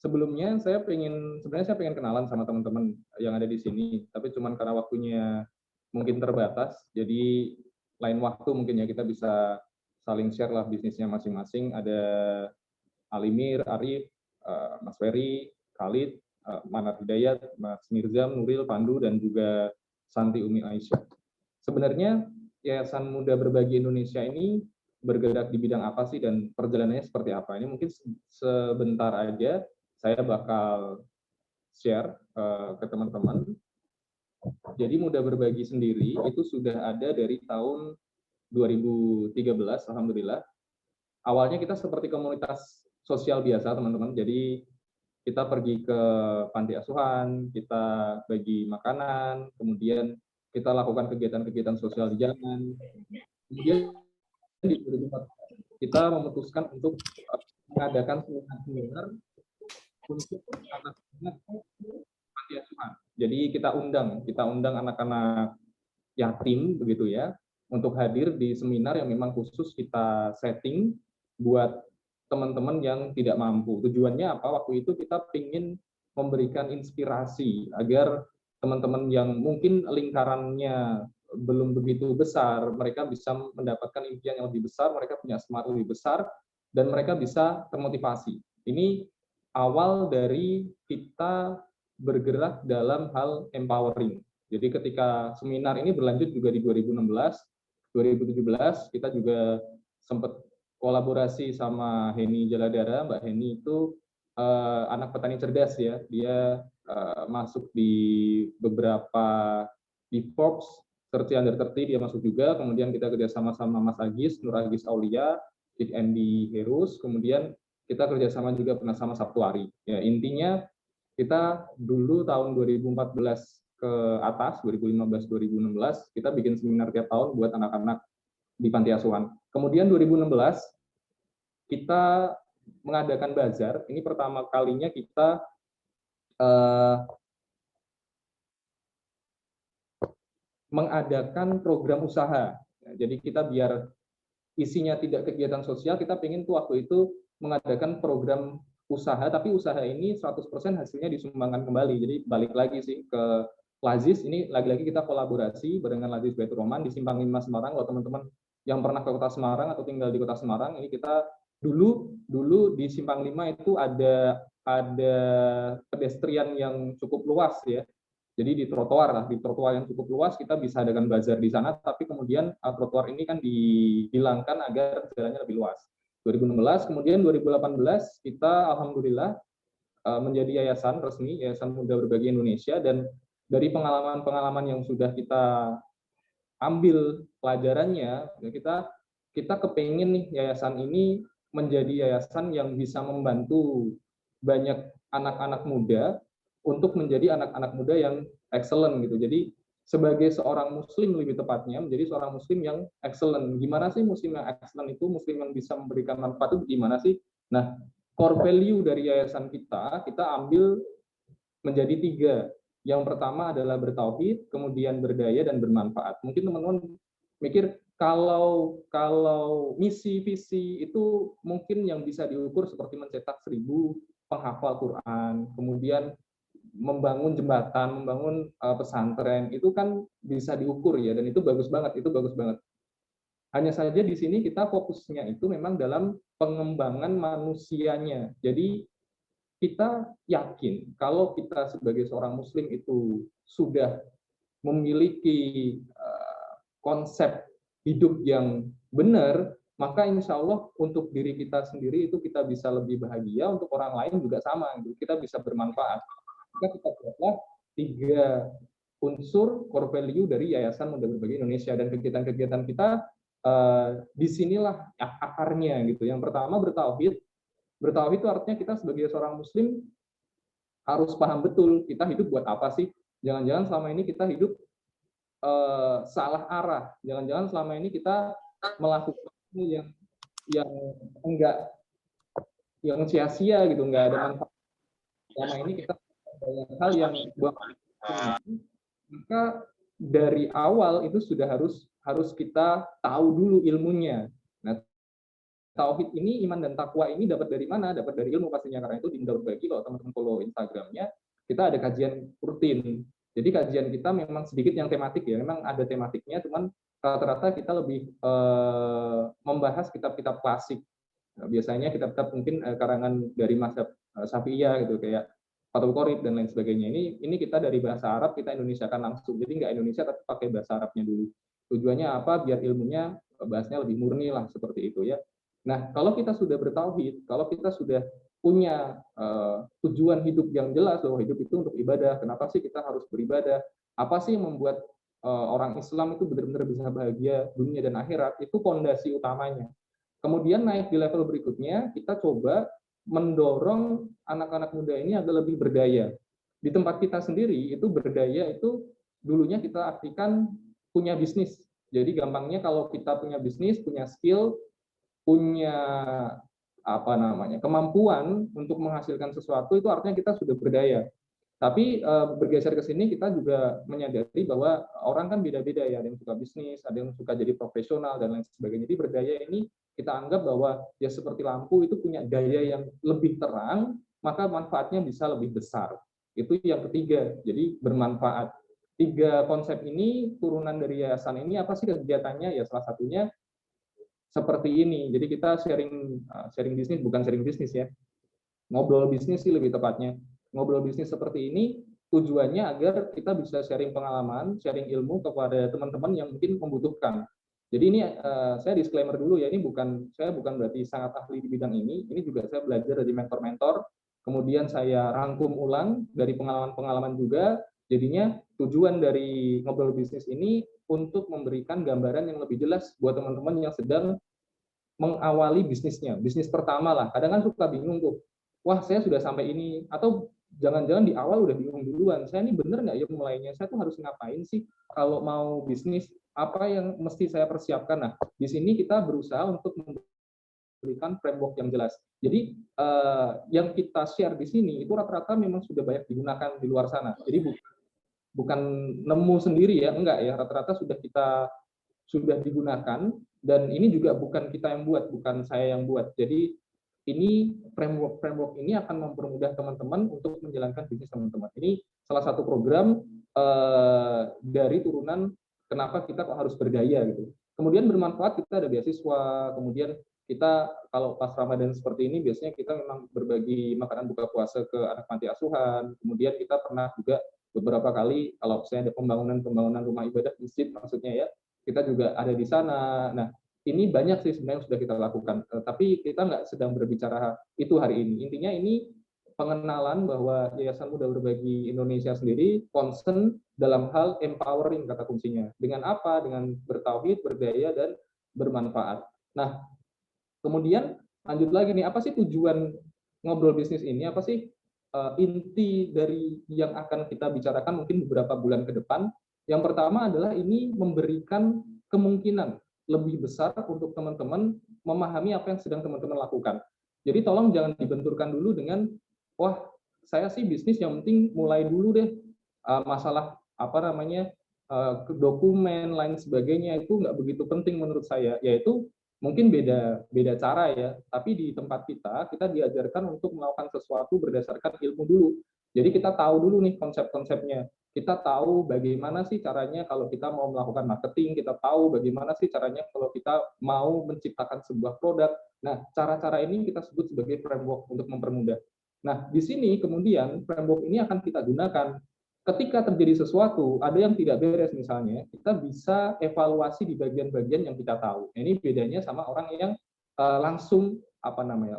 sebelumnya sebenarnya saya pengen kenalan sama teman-teman yang ada di sini, tapi cuman karena waktunya mungkin terbatas, jadi lain waktu mungkin ya kita bisa saling share lah bisnisnya masing-masing. Ada Alimir, Arif, Mas Ferry, Khalid, Manat Hidayat, Mas Mirzam, Nuril, Pandu, dan juga Santi Umi Aisyah. Sebenarnya Yayasan Muda Berbagi Indonesia ini bergerak di bidang apa sih dan perjalanannya seperti apa? Ini mungkin sebentar aja saya bakal share ke teman-teman. Jadi Muda Berbagi sendiri itu sudah ada dari tahun 2013, alhamdulillah. Awalnya kita seperti komunitas sosial biasa, teman-teman. Jadi kita pergi ke panti asuhan, kita bagi makanan, kemudian kita lakukan kegiatan-kegiatan sosial di jalan. Kemudian di 2014 kita memutuskan untuk mengadakan seminar untuk anak-anak panti asuhan. Jadi kita undang anak-anak yatim begitu ya, untuk hadir di seminar yang memang khusus kita setting buat teman-teman yang tidak mampu. Tujuannya apa? Waktu itu kita ingin memberikan inspirasi agar teman-teman yang mungkin lingkarannya belum begitu besar, mereka bisa mendapatkan impian yang lebih besar, mereka punya semangat lebih besar, dan mereka bisa termotivasi. Ini awal dari kita bergerak dalam hal empowering. Jadi ketika seminar ini berlanjut juga di 2016, 2017 kita juga sempat kolaborasi sama Heni Jaladara. Mbak Heni itu anak petani cerdas ya. Dia masuk di beberapa di Forbes 30 Under 30 dia masuk juga. Kemudian kita kerjasama sama Mas Agis, Nur Agis Aulia, Big Andy Herus. Kemudian kita kerjasama juga pernah sama Sabtuari. Ya intinya kita dulu tahun 2014 ke atas, 2015-2016, kita bikin seminar tiap tahun buat anak-anak di panti asuhan. Kemudian 2016 kita mengadakan bazar. Ini pertama kalinya kita mengadakan program usaha. Jadi kita biar isinya tidak kegiatan sosial, kita pengen tuh waktu itu mengadakan program usaha, tapi usaha ini 100% hasilnya disumbangkan kembali. Jadi balik lagi sih ke Lazis, ini lagi-lagi kita kolaborasi barengan Lazis Baitur Roman di Simpang 5 Semarang. Kalau teman-teman yang pernah ke Kota Semarang atau tinggal di Kota Semarang, ini kita dulu di Simpang 5 itu ada pedestrian yang cukup luas ya. Jadi di trotoar yang cukup luas kita bisa adakan bazar di sana, tapi kemudian trotoar ini kan dihilangkan agar jalannya lebih luas. 2016, kemudian 2018 kita alhamdulillah menjadi yayasan resmi, Yayasan Muda Berbagi Indonesia, dan dari pengalaman-pengalaman yang sudah kita ambil pelajarannya, kita kepengen nih yayasan ini menjadi yayasan yang bisa membantu banyak anak-anak muda untuk menjadi anak-anak muda yang excellent gitu. Jadi sebagai seorang muslim lebih tepatnya menjadi seorang muslim yang excellent. Gimana sih muslim yang excellent itu? Muslim yang bisa memberikan manfaat itu gimana sih? Nah, core value dari yayasan kita ambil menjadi 3. Yang pertama adalah bertauhid, kemudian berdaya dan bermanfaat. Mungkin teman-teman mikir kalau misi visi itu mungkin yang bisa diukur seperti mencetak 1000 penghafal Quran, kemudian membangun jembatan, membangun pesantren, itu kan bisa diukur ya, dan itu bagus banget, Hanya saja di sini kita fokusnya itu memang dalam pengembangan manusianya. Jadi kita yakin kalau kita sebagai seorang muslim itu sudah memiliki konsep hidup yang benar, maka insya Allah untuk diri kita sendiri itu kita bisa lebih bahagia, untuk orang lain juga sama, kita bisa bermanfaat. Maka kita buatlah 3 unsur core value dari Yayasan Muda Berbagi Indonesia, dan kegiatan-kegiatan kita disinilah akarnya gitu. Yang pertama bertauhid. Bertauhid itu artinya kita sebagai seorang muslim harus paham betul kita hidup buat apa sih. Jangan-jangan selama ini kita hidup salah arah. Jangan-jangan selama ini kita melakukan yang enggak, yang sia-sia gitu, enggak ada manfaat. Selama ini kita banyak hal yang buang. Maka dari awal itu sudah harus kita tahu dulu ilmunya. Nah, tauhid ini, iman dan takwa ini dapat dari mana? Dapat dari ilmu pastinya, karena itu di Indra Berbagi, kalau teman-teman follow Instagramnya, kita ada kajian rutin. Jadi kajian kita memang sedikit yang tematik ya, memang ada tematiknya, cuman rata-rata kita lebih membahas kitab-kitab klasik. Nah, biasanya kitab-kitab mungkin karangan dari mazhab Syafi'iyah gitu, kayak Fathul Qorib dan lain sebagainya. Ini kita dari bahasa Arab kita Indonesiakan langsung. Jadi nggak Indonesia tapi pakai bahasa Arabnya dulu. Tujuannya apa? Biar ilmunya bahasnya lebih murni lah, seperti itu ya. Nah, kalau kita sudah bertauhid, kalau kita sudah punya tujuan hidup yang jelas bahwa hidup itu untuk ibadah. Kenapa sih kita harus beribadah? Apa sih yang membuat orang Islam itu benar-benar bisa bahagia dunia dan akhirat? Itu fondasi utamanya. Kemudian naik di level berikutnya, kita coba mendorong anak-anak muda ini agar lebih berdaya. Di tempat kita sendiri itu berdaya itu dulunya kita artikan punya bisnis. Jadi gampangnya kalau kita punya bisnis, punya skill, punya kemampuan untuk menghasilkan sesuatu, itu artinya kita sudah berdaya. Tapi bergeser ke sini kita juga menyadari bahwa orang kan beda-beda ya, ada yang suka bisnis, ada yang suka jadi profesional dan lain sebagainya. Jadi berdaya ini kita anggap bahwa ya seperti lampu itu punya daya yang lebih terang, maka manfaatnya bisa lebih besar. Itu yang ketiga, jadi bermanfaat. Tiga konsep ini turunan dari yayasan ini, apa sih kegiatannya? Ya salah satunya seperti ini. Jadi kita sharing bisnis, bukan sharing bisnis ya, ngobrol bisnis sih lebih tepatnya. Ngobrol bisnis seperti ini tujuannya agar kita bisa sharing pengalaman, sharing ilmu kepada teman-teman yang mungkin membutuhkan. Jadi ini saya disclaimer dulu ya, ini saya bukan berarti sangat ahli di bidang ini juga saya belajar dari mentor-mentor, kemudian saya rangkum ulang dari pengalaman-pengalaman juga. Jadinya tujuan dari ngobrol bisnis ini untuk memberikan gambaran yang lebih jelas buat teman-teman yang sedang mengawali bisnisnya, bisnis pertama lah. Kadang kan suka bingung tuh, wah saya sudah sampai ini, atau jangan-jangan di awal udah bingung duluan, saya ini bener nggak ya mulainya, saya tuh harus ngapain sih kalau mau bisnis, apa yang mesti saya persiapkan. Nah, di sini kita berusaha untuk memberikan framework yang jelas. Jadi yang kita share di sini itu rata-rata memang sudah banyak digunakan di luar sana. Jadi bukan nemu sendiri ya, enggak ya, rata-rata sudah digunakan, dan ini juga bukan kita yang buat, bukan saya yang buat. Jadi ini framework ini akan mempermudah teman-teman untuk menjalankan bisnis teman-teman. Ini salah satu program dari turunan kenapa kita kok harus berdaya gitu. Kemudian bermanfaat, kita ada beasiswa, kemudian kita kalau pas Ramadan seperti ini biasanya kita memang berbagi makanan buka puasa ke anak panti asuhan. Kemudian kita pernah juga beberapa kali kalau saya ada pembangunan rumah ibadah masjid maksudnya ya, kita juga ada di sana. Nah, ini banyak sih sebenarnya yang sudah kita lakukan, tapi kita nggak sedang berbicara itu hari ini. Intinya ini pengenalan bahwa Yayasan Muda Berbagi Indonesia sendiri concern dalam hal empowering, kata kuncinya. Dengan apa? Dengan bertauhid, berdaya, dan bermanfaat. Nah, kemudian lanjut lagi nih, apa sih tujuan ngobrol bisnis ini? Apa sih inti dari yang akan kita bicarakan mungkin beberapa bulan ke depan? Yang pertama adalah ini memberikan kemungkinan lebih besar untuk teman-teman memahami apa yang sedang teman-teman lakukan. Jadi tolong jangan dibenturkan dulu dengan, wah saya sih bisnis yang penting mulai dulu deh, masalah dokumen lain sebagainya itu nggak begitu penting menurut saya, yaitu mungkin beda cara ya, tapi di tempat kita diajarkan untuk melakukan sesuatu berdasarkan ilmu dulu. Jadi kita tahu dulu nih konsep-konsepnya, kita tahu bagaimana sih caranya kalau kita mau melakukan marketing, kita tahu bagaimana sih caranya kalau kita mau menciptakan sebuah produk. Nah, cara-cara ini kita sebut sebagai framework untuk mempermudah. Nah, di sini kemudian framework ini akan kita gunakan ketika terjadi sesuatu, ada yang tidak beres misalnya, kita bisa evaluasi di bagian-bagian yang kita tahu. Ini bedanya sama orang yang langsung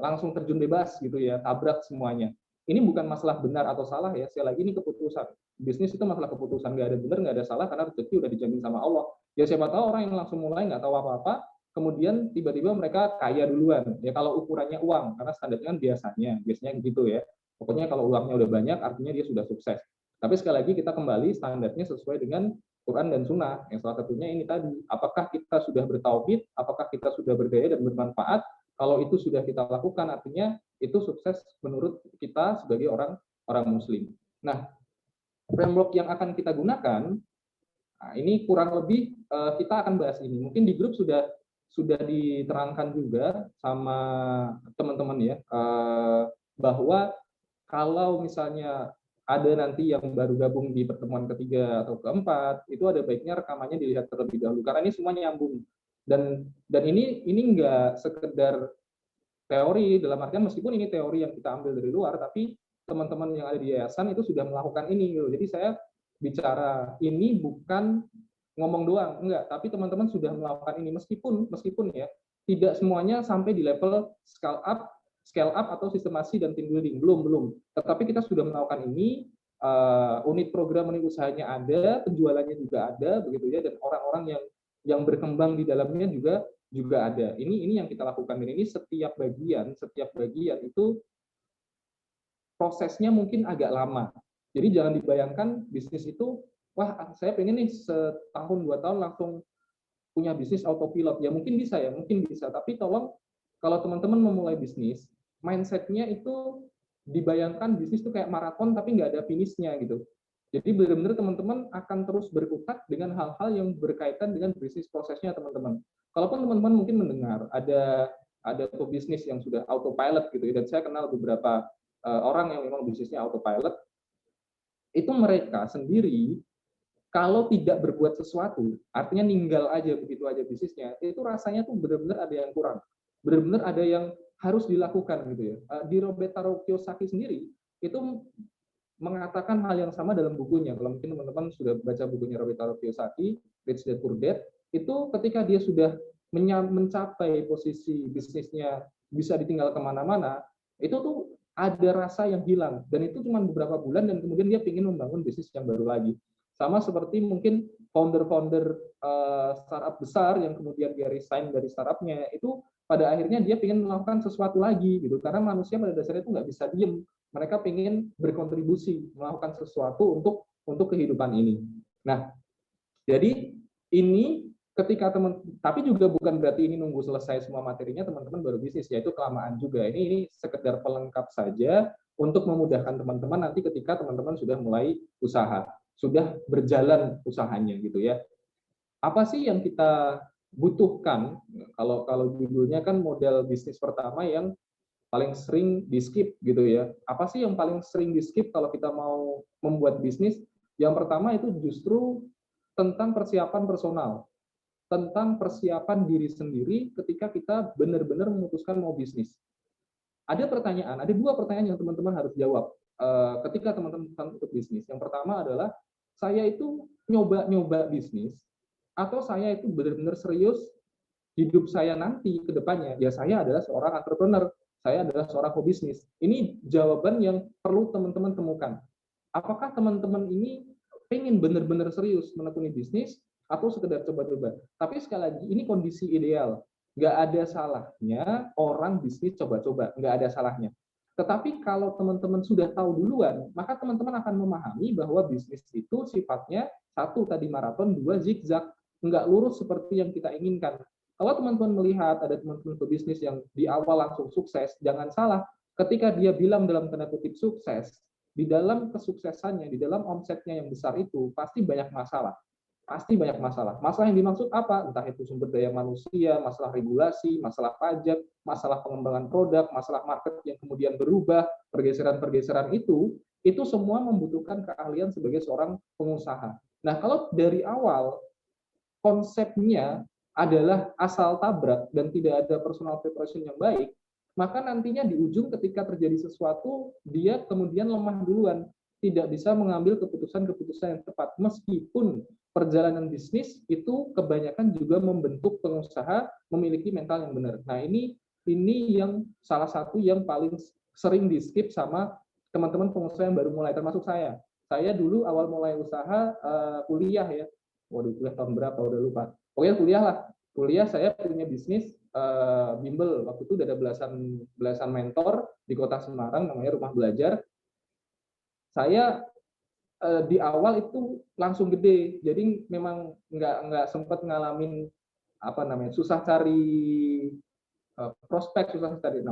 langsung terjun bebas gitu ya, tabrak semuanya. Ini bukan masalah benar atau salah ya, sekali lagi ini keputusan. Bisnis itu masalah keputusan, nggak ada benar, nggak ada salah, karena rezeki udah dijamin sama Allah. Ya siapa tahu orang yang langsung mulai nggak tahu apa-apa, kemudian tiba-tiba mereka kaya duluan. Ya kalau ukurannya uang, karena standarnya kan biasanya gitu ya. Pokoknya kalau uangnya udah banyak, artinya dia sudah sukses. Tapi sekali lagi kita kembali standarnya sesuai dengan Quran dan Sunnah. Yang salah satunya ini tadi, apakah kita sudah bertauhid, apakah kita sudah berdaya dan bermanfaat. Kalau itu sudah kita lakukan, artinya itu sukses menurut kita sebagai orang Muslim. Nah, framework yang akan kita gunakan, nah ini kurang lebih kita akan bahas ini. Mungkin di grup sudah sudah diterangkan juga sama teman-teman ya, bahwa kalau misalnya ada nanti yang baru gabung di pertemuan ketiga atau keempat, itu ada baiknya rekamannya dilihat terlebih dahulu karena ini semua nyambung. Dan ini nggak sekedar teori, dalam artian meskipun ini teori yang kita ambil dari luar, tapi teman-teman yang ada di yayasan itu sudah melakukan ini gitu. Jadi saya bicara ini bukan ngomong doang, enggak, tapi teman-teman sudah melakukan ini meskipun ya tidak semuanya sampai di level scale up atau sistemasi dan team building, belum. Tetapi kita sudah melakukan ini, unit program, unit usahanya ada, penjualannya juga ada, begitu ya, dan orang-orang yang berkembang di dalamnya juga ada. Ini yang kita lakukan, dan ini setiap bagian itu prosesnya mungkin agak lama. Jadi jangan dibayangkan bisnis itu, wah saya pengen nih setahun 2 tahun langsung punya bisnis autopilot. Ya mungkin bisa, tapi tolong kalau teman-teman memulai bisnis, mindsetnya itu dibayangkan bisnis itu kayak maraton tapi nggak ada finishnya gitu. Jadi benar-benar teman-teman akan terus berkutat dengan hal-hal yang berkaitan dengan bisnis prosesnya teman-teman. Kalaupun teman-teman mungkin mendengar ada pebisnis yang sudah autopilot gitu ya, dan saya kenal beberapa orang yang memang bisnisnya autopilot, itu mereka sendiri kalau tidak berbuat sesuatu, artinya ninggal aja begitu aja bisnisnya, itu rasanya tuh benar-benar ada yang kurang, benar-benar ada yang harus dilakukan gitu ya. Di Robert Kiyosaki sendiri itu mengatakan hal yang sama dalam bukunya. Kalau mungkin teman-teman sudah baca bukunya Robert Kiyosaki, Rich Dad Poor Dad, itu ketika dia sudah mencapai posisi bisnisnya bisa ditinggal kemana-mana, itu tuh ada rasa yang hilang, dan itu cuma beberapa bulan, dan kemudian dia ingin membangun bisnis yang baru lagi. Sama seperti mungkin founder-founder startup besar yang kemudian dia resign dari startupnya, itu pada akhirnya dia ingin melakukan sesuatu lagi gitu, karena manusia pada dasarnya itu nggak bisa diem, mereka ingin berkontribusi, melakukan sesuatu untuk kehidupan ini. Nah, jadi ini ketika tapi juga bukan berarti ini nunggu selesai semua materinya teman-teman baru bisnis, yaitu kelamaan juga. Ini sekedar pelengkap saja untuk memudahkan teman-teman nanti ketika teman-teman sudah mulai usaha, sudah berjalan usahanya gitu ya. Apa sih yang kita butuhkan? Kalau judulnya kan model bisnis pertama yang paling sering di skip gitu ya. Apa sih yang paling sering di skip kalau kita mau membuat bisnis? Yang pertama itu justru tentang persiapan personal, tentang persiapan diri sendiri ketika kita benar-benar memutuskan mau bisnis. Ada dua pertanyaan yang teman-teman harus jawab ketika teman-teman untuk bisnis. Yang pertama adalah, saya itu nyoba bisnis, atau saya itu benar-benar serius hidup saya nanti ke depannya. Ya saya adalah seorang entrepreneur, saya adalah seorang pebisnis. Ini jawaban yang perlu teman-teman temukan. Apakah teman-teman ini pengen benar-benar serius menekuni bisnis atau sekedar coba-coba? Tapi sekali lagi, ini kondisi ideal. Nggak ada salahnya orang bisnis coba-coba, nggak ada salahnya. Tetapi kalau teman-teman sudah tahu duluan, maka teman-teman akan memahami bahwa bisnis itu sifatnya, satu tadi maraton, dua zigzag, nggak lurus seperti yang kita inginkan. Kalau teman-teman melihat ada teman-teman pebisnis yang di awal langsung sukses, jangan salah, ketika dia bilang dalam tanda kutip sukses, di dalam kesuksesannya, di dalam omsetnya yang besar itu, pasti banyak masalah. Pasti banyak masalah. Masalah yang dimaksud apa? Entah itu sumber daya manusia, masalah regulasi, masalah pajak, masalah pengembangan produk, masalah market yang kemudian berubah, pergeseran-pergeseran itu semua membutuhkan keahlian sebagai seorang pengusaha. Nah, kalau dari awal konsepnya adalah asal tabrak dan tidak ada personal preparation yang baik, maka nantinya di ujung ketika terjadi sesuatu, dia kemudian lemah duluan, tidak bisa mengambil keputusan-keputusan yang tepat, meskipun perjalanan bisnis itu kebanyakan juga membentuk pengusaha memiliki mental yang benar. Nah, ini yang salah satu yang paling sering di skip sama teman-teman pengusaha yang baru mulai, termasuk saya. Saya dulu awal mulai usaha kuliah ya, waduh kuliah tahun berapa udah lupa. Pokoknya kuliah saya punya bisnis bimbel. Waktu itu udah ada belasan mentor di kota Semarang, namanya Rumah Belajar. Saya di awal itu langsung gede, jadi memang nggak sempat ngalamin susah cari prospek, susah cari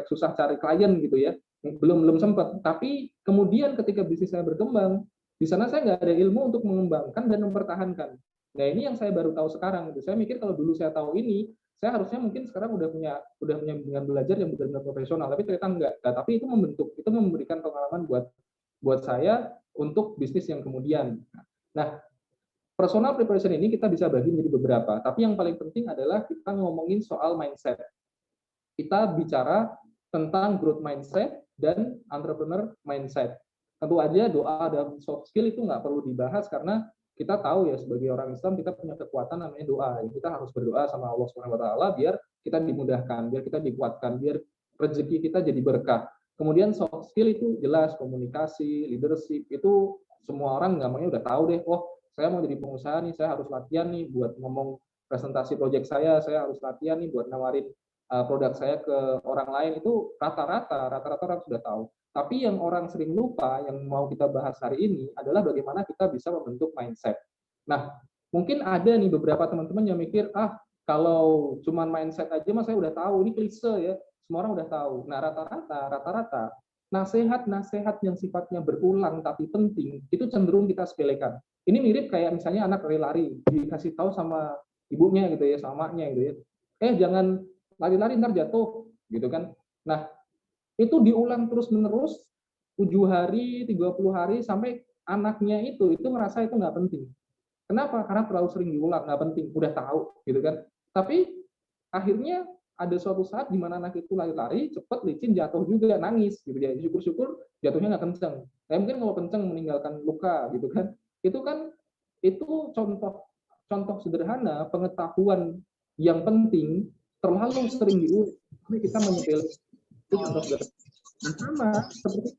susah cari klien gitu ya, belum sempat. Tapi kemudian ketika bisnis saya berkembang, di sana saya nggak ada ilmu untuk mengembangkan dan mempertahankan. Nah, ini yang saya baru tahu sekarang gitu. Saya mikir kalau dulu saya tahu ini, saya harusnya mungkin sekarang udah punya bimbingan belajar yang benar-benar profesional, tapi ternyata enggak. Nah, tapi itu memberikan pengalaman buat saya untuk bisnis yang kemudian. Nah, personal preparation ini kita bisa bagi menjadi beberapa, tapi yang paling penting adalah kita ngomongin soal mindset. Kita bicara tentang growth mindset dan entrepreneur mindset. Tentu aja doa dan soft skill itu nggak perlu dibahas karena kita tahu ya sebagai orang Islam kita punya kekuatan namanya doa. Kita harus berdoa sama Allah Subhanahu Wa Taala biar kita dimudahkan, biar kita dikuatkan, biar rezeki kita jadi berkah. Kemudian soft skill itu jelas komunikasi, leadership itu semua orang gampangnya udah tahu deh. Oh, saya mau jadi pengusaha nih, saya harus latihan nih buat ngomong presentasi proyek saya harus latihan nih buat nawarin produk saya ke orang lain. Itu rata-rata orang sudah tahu. Tapi yang orang sering lupa, yang mau kita bahas hari ini adalah bagaimana kita bisa membentuk mindset. Nah, mungkin ada nih beberapa teman-teman yang mikir, kalau cuma mindset aja mas saya udah tahu, ini klise ya, semua orang udah tahu. Nah, rata-rata nasihat-nasihat yang sifatnya berulang tapi penting, itu cenderung kita sepelekan. Ini mirip kayak misalnya anak lari-lari, dikasih tahu sama ibunya gitu ya, sama maknya gitu ya. Jangan lari-lari ntar jatuh gitu kan. Nah, itu diulang terus-menerus 7 hari, 30 hari sampai anaknya itu merasa itu nggak penting. Kenapa? Karena terlalu sering diulang, nggak penting, udah tahu gitu kan. Tapi akhirnya ada suatu saat di mana anak itu lari-lari, cepet, licin, jatuh juga, nangis gitu ya. Syukur-syukur jatuhnya nggak kenceng. Mungkin kalau kenceng meninggalkan luka gitu kan. Itu contoh sederhana pengetahuan yang penting terlalu sering diulang. Kita menyepelekan itu contoh sederhana. Sama seperti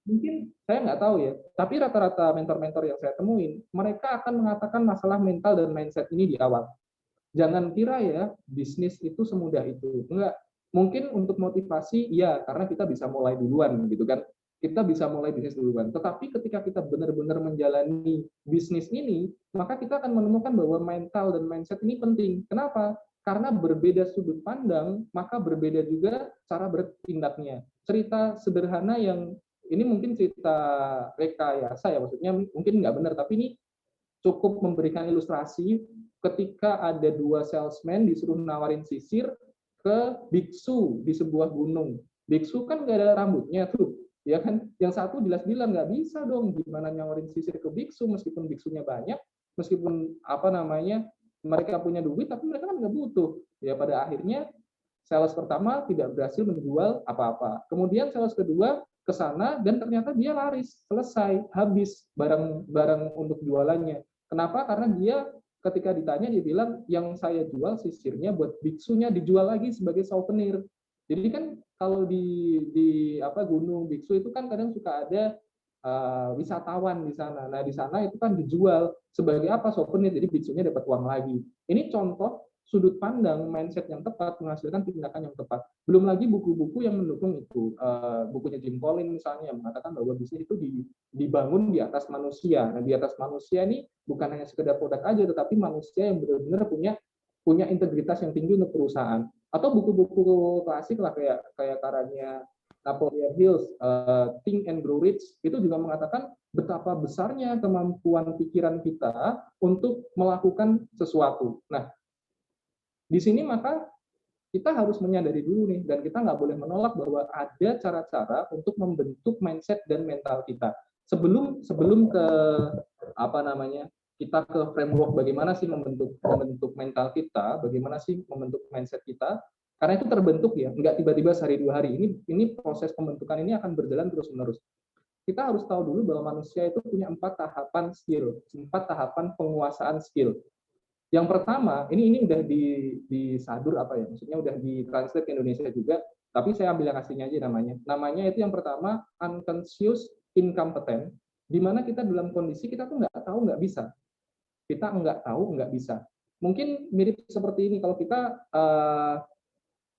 mungkin saya nggak tahu ya, tapi rata-rata mentor-mentor yang saya temuin, mereka akan mengatakan masalah mental dan mindset ini di awal. Jangan kira ya bisnis itu semudah itu. Enggak. Mungkin untuk motivasi ya, karena kita bisa mulai duluan gitu kan. Kita bisa mulai bisnis duluan. Tetapi ketika kita benar-benar menjalani bisnis ini, maka kita akan menemukan bahwa mental dan mindset ini penting. Kenapa? Karena berbeda sudut pandang, maka berbeda juga cara bertindaknya. Cerita sederhana yang ini mungkin cerita rekayasa ya, maksudnya mungkin nggak benar, tapi ini cukup memberikan ilustrasi ketika ada 2 salesman disuruh nawarin sisir ke biksu di sebuah gunung. Biksu kan nggak ada rambutnya tuh, ya kan? Yang satu jelas bilang nggak bisa dong, gimana nawarin sisir ke biksu meskipun biksunya banyak, meskipun mereka punya duit, tapi mereka kan nggak butuh. Ya pada akhirnya sales pertama tidak berhasil menjual apa-apa. Kemudian sales kedua ke sana dan ternyata dia laris, selesai, habis barang-barang untuk jualannya. Kenapa? Karena dia ketika ditanya dia bilang yang saya jual sisirnya buat biksunya dijual lagi sebagai souvenir. Jadi kan kalau di gunung biksu itu kan kadang suka ada wisatawan di sana. Nah di sana itu kan dijual sebagai apa souvenir. Jadi biksunya dapat uang lagi. Ini contoh sudut pandang mindset yang tepat menghasilkan tindakan yang tepat. Belum lagi buku-buku yang mendukung itu. Bukunya Jim Collins misalnya yang mengatakan bahwa bisnis itu dibangun di atas manusia. Nah, di atas manusia ini bukan hanya sekedar produk aja, tetapi manusia yang benar-benar punya integritas yang tinggi untuk perusahaan. Atau buku-buku klasik lah kayak karanya Napoleon Hill, Think and Grow Rich, itu juga mengatakan betapa besarnya kemampuan pikiran kita untuk melakukan sesuatu. Nah, di sini maka kita harus menyadari dulu nih, dan kita nggak boleh menolak bahwa ada cara-cara untuk membentuk mindset dan mental kita. Sebelum ke kita ke framework bagaimana sih membentuk mental kita, bagaimana sih membentuk mindset kita, karena itu terbentuk ya, nggak tiba-tiba sehari 2 hari. Ini proses pembentukan ini akan berjalan terus-menerus. Kita harus tahu dulu bahwa manusia itu punya 4 tahapan skill, 4 tahapan penguasaan skill. Yang pertama, ini udah disadur maksudnya udah ditranslate ke Indonesia juga, tapi saya ambil yang aslinya aja namanya. Namanya itu yang pertama unconscious incompetent, di mana kita dalam kondisi kita tuh nggak tahu nggak bisa. Kita nggak tahu nggak bisa. Mungkin mirip seperti ini kalau kita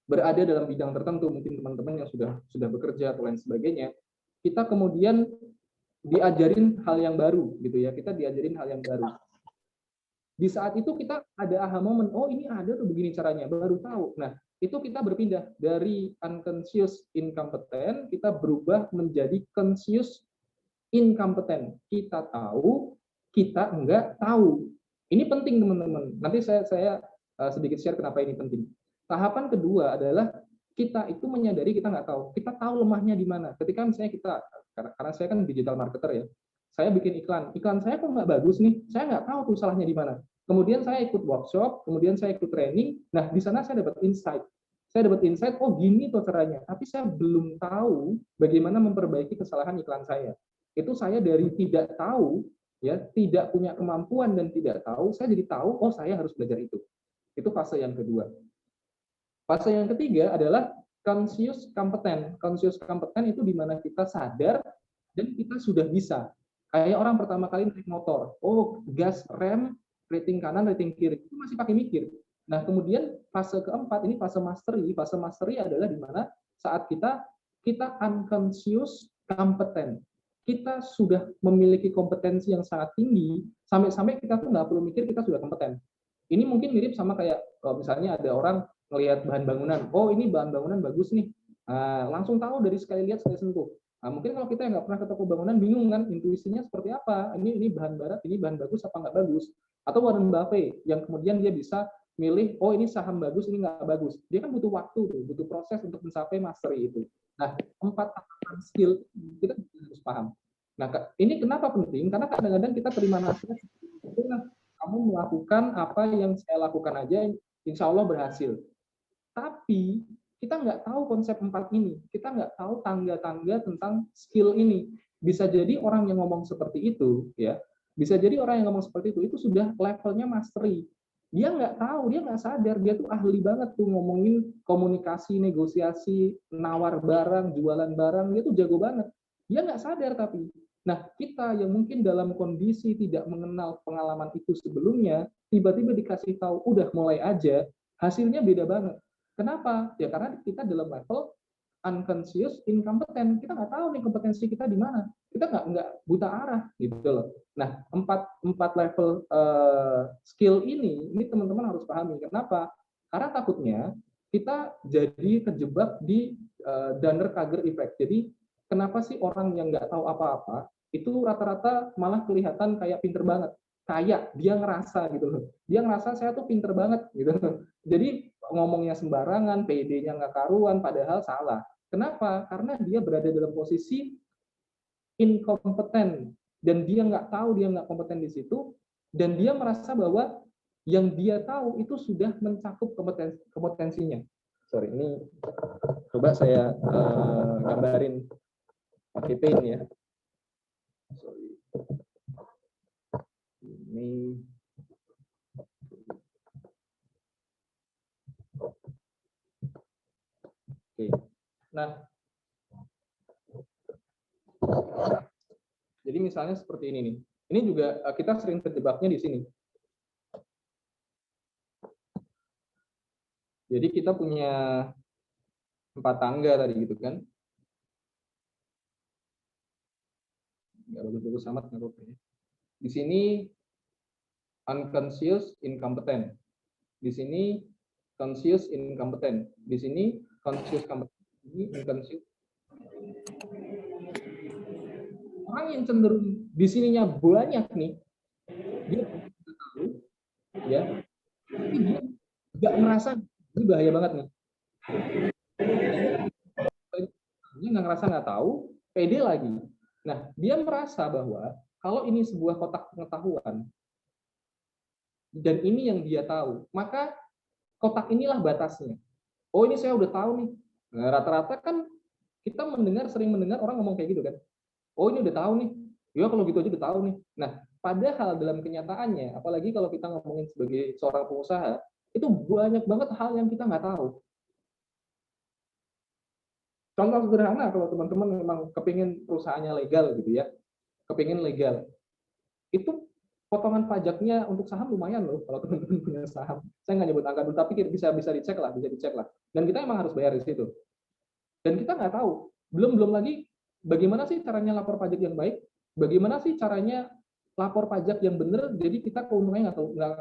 berada dalam bidang tertentu, mungkin teman-teman yang sudah bekerja atau lain sebagainya, kita kemudian diajarin hal yang baru gitu ya, kita diajarin hal yang baru. Di saat itu kita ada aha moment, oh ini ada tuh begini caranya, baru tahu. Nah, itu kita berpindah dari unconscious incompetent, kita berubah menjadi conscious incompetent. Kita tahu, kita enggak tahu. Ini penting teman-teman. Nanti saya sedikit share kenapa ini penting. Tahapan kedua adalah kita itu menyadari kita nggak tahu. Kita tahu lemahnya di mana. Ketika misalnya kita, karena saya kan digital marketer ya, saya bikin iklan saya kok nggak bagus nih, saya nggak tahu tuh salahnya di mana. Kemudian saya ikut workshop, kemudian saya ikut training, nah di sana saya dapat insight. Oh gini tuh caranya, tapi saya belum tahu bagaimana memperbaiki kesalahan iklan saya. Itu saya dari tidak tahu, ya tidak punya kemampuan dan tidak tahu, saya jadi tahu, oh saya harus belajar itu. Itu fase yang kedua. Fase yang ketiga adalah conscious competen. Conscious competen itu di mana kita sadar dan kita sudah bisa. Kayak orang pertama kali naik motor, oh gas, rem, rating kanan, rating kiri, itu masih pakai mikir. Nah kemudian fase keempat ini fase mastery. Fase mastery adalah di mana saat kita unconscious competen. Kita sudah memiliki kompetensi yang sangat tinggi, sampai-sampai kita tuh nggak perlu mikir, kita sudah kompeten. Ini mungkin mirip sama kayak kalau misalnya ada orang melihat bahan bangunan, oh ini bahan bangunan bagus nih, langsung tahu dari sekali lihat sekali sentuh. Nah, mungkin kalau kita yang nggak pernah ke toko bangunan bingung kan intuisinya seperti apa, ini bahan barat, ini bahan bagus apa nggak bagus. Atau Warren Buffett yang kemudian dia bisa milih, oh ini saham bagus, ini nggak bagus. Dia kan butuh waktu, butuh proses untuk mencapai mastery itu. Nah 4 tahapan skill kita harus paham. Nah ini kenapa penting? Karena kadang-kadang kita terima nasihat, kamu melakukan apa yang saya lakukan aja, insya Allah berhasil. Tapi kita nggak tahu konsep 4 ini, kita nggak tahu tangga-tangga tentang skill ini. Bisa jadi orang yang ngomong seperti itu, ya, bisa jadi orang yang ngomong seperti itu sudah levelnya mastery. Dia nggak tahu, dia nggak sadar, dia tuh ahli banget tuh ngomongin komunikasi, negosiasi, nawar barang, jualan barang, dia tuh jago banget. Dia nggak sadar tapi. Nah, kita yang mungkin dalam kondisi tidak mengenal pengalaman itu sebelumnya, tiba-tiba dikasih tahu, udah mulai aja, hasilnya beda banget. Kenapa? Ya karena kita dalam level unconscious incompetent. Kita nggak tahu nih kompetensi kita di mana. Kita nggak buta arah gitu loh. Nah, empat level skill ini teman-teman harus pahami. Kenapa? Karena takutnya kita jadi terjebak di Dunning-Kruger effect. Jadi kenapa sih orang yang nggak tahu apa-apa itu rata-rata malah kelihatan kayak pinter banget. Kayak dia ngerasa gitu loh. Dia ngerasa saya tuh pinter banget gitu. Jadi ngomongnya sembarangan, PD-nya nggak karuan, padahal salah. Kenapa? Karena dia berada dalam posisi inkompeten dan dia nggak tahu dia nggak kompeten di situ, dan dia merasa bahwa yang dia tahu itu sudah mencakup kompetensinya. Sorry, ini coba saya gambarin pakai paint ya. Sorry. Ini oke. Nah, jadi misalnya seperti ini nih. Ini juga kita sering terjebaknya di sini. Jadi kita punya 4 tangga tadi gitu kan. Nggak bagus-bagus amat nggak apa-apa ya. Di sini unconscious incompetent. Di sini conscious incompetent. Di sini conscious competent. Ini unconscious. Orang yang cenderung di sininya banyak nih, dia tahu, ya, tapi dia nggak merasa, ini bahaya banget nih. Dia nggak ngerasa nggak tahu, pede lagi. Nah, dia merasa bahwa kalau ini sebuah kotak pengetahuan dan ini yang dia tahu, maka kotak inilah batasnya. Oh ini saya udah tahu nih. Nah, rata-rata kan kita sering mendengar orang ngomong kayak gitu kan. Oh ini udah tahu nih. Ya kalau gitu aja udah tahu nih. Nah, padahal dalam kenyataannya, apalagi kalau kita ngomongin sebagai seorang pengusaha, itu banyak banget hal yang kita nggak tahu. Contoh sederhana, kalau teman-teman memang kepingin perusahaannya legal gitu ya, kepingin legal, itu potongan pajaknya untuk saham lumayan loh kalau teman-teman punya saham. Saya nggak nyebut angka dulu, tapi bisa dicek lah, Dan kita emang harus bayar di situ. Dan kita nggak tahu, belum lagi bagaimana sih caranya lapor pajak yang baik, bagaimana sih caranya lapor pajak yang benar, jadi kita keuntungannya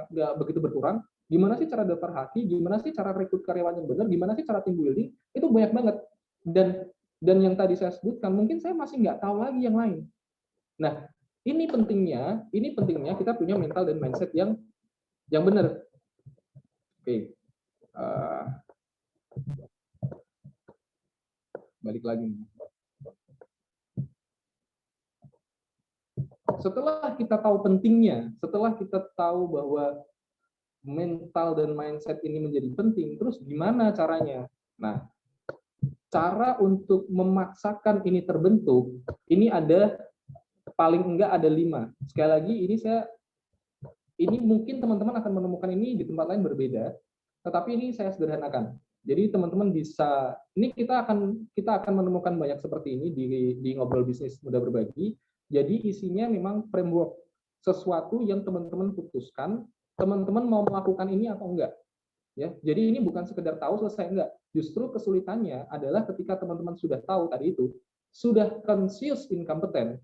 nggak begitu berkurang, gimana sih cara daftar haki, gimana sih cara rekrut karyawan yang benar, gimana sih cara team building, itu banyak banget. Dan yang tadi saya sebutkan, mungkin saya masih nggak tahu lagi yang lain. Nah, ini pentingnya kita punya mental dan mindset yang benar. Oke, uh, balik lagi. Setelah kita tahu pentingnya, setelah kita tahu bahwa mental dan mindset ini menjadi penting, terus gimana caranya? Nah, cara untuk memaksakan ini terbentuk, ini ada paling enggak ada 5. Sekali lagi, ini mungkin teman-teman akan menemukan ini di tempat lain berbeda, tetapi ini saya sederhanakan. Jadi teman-teman bisa, ini kita akan menemukan banyak seperti ini di ngobrol bisnis mudah berbagi. Jadi isinya memang framework, sesuatu yang teman-teman putuskan, teman-teman mau melakukan ini atau enggak. Ya, jadi ini bukan sekedar tahu selesai enggak. Justru kesulitannya adalah ketika teman-teman sudah tahu tadi itu, sudah conscious incompetent,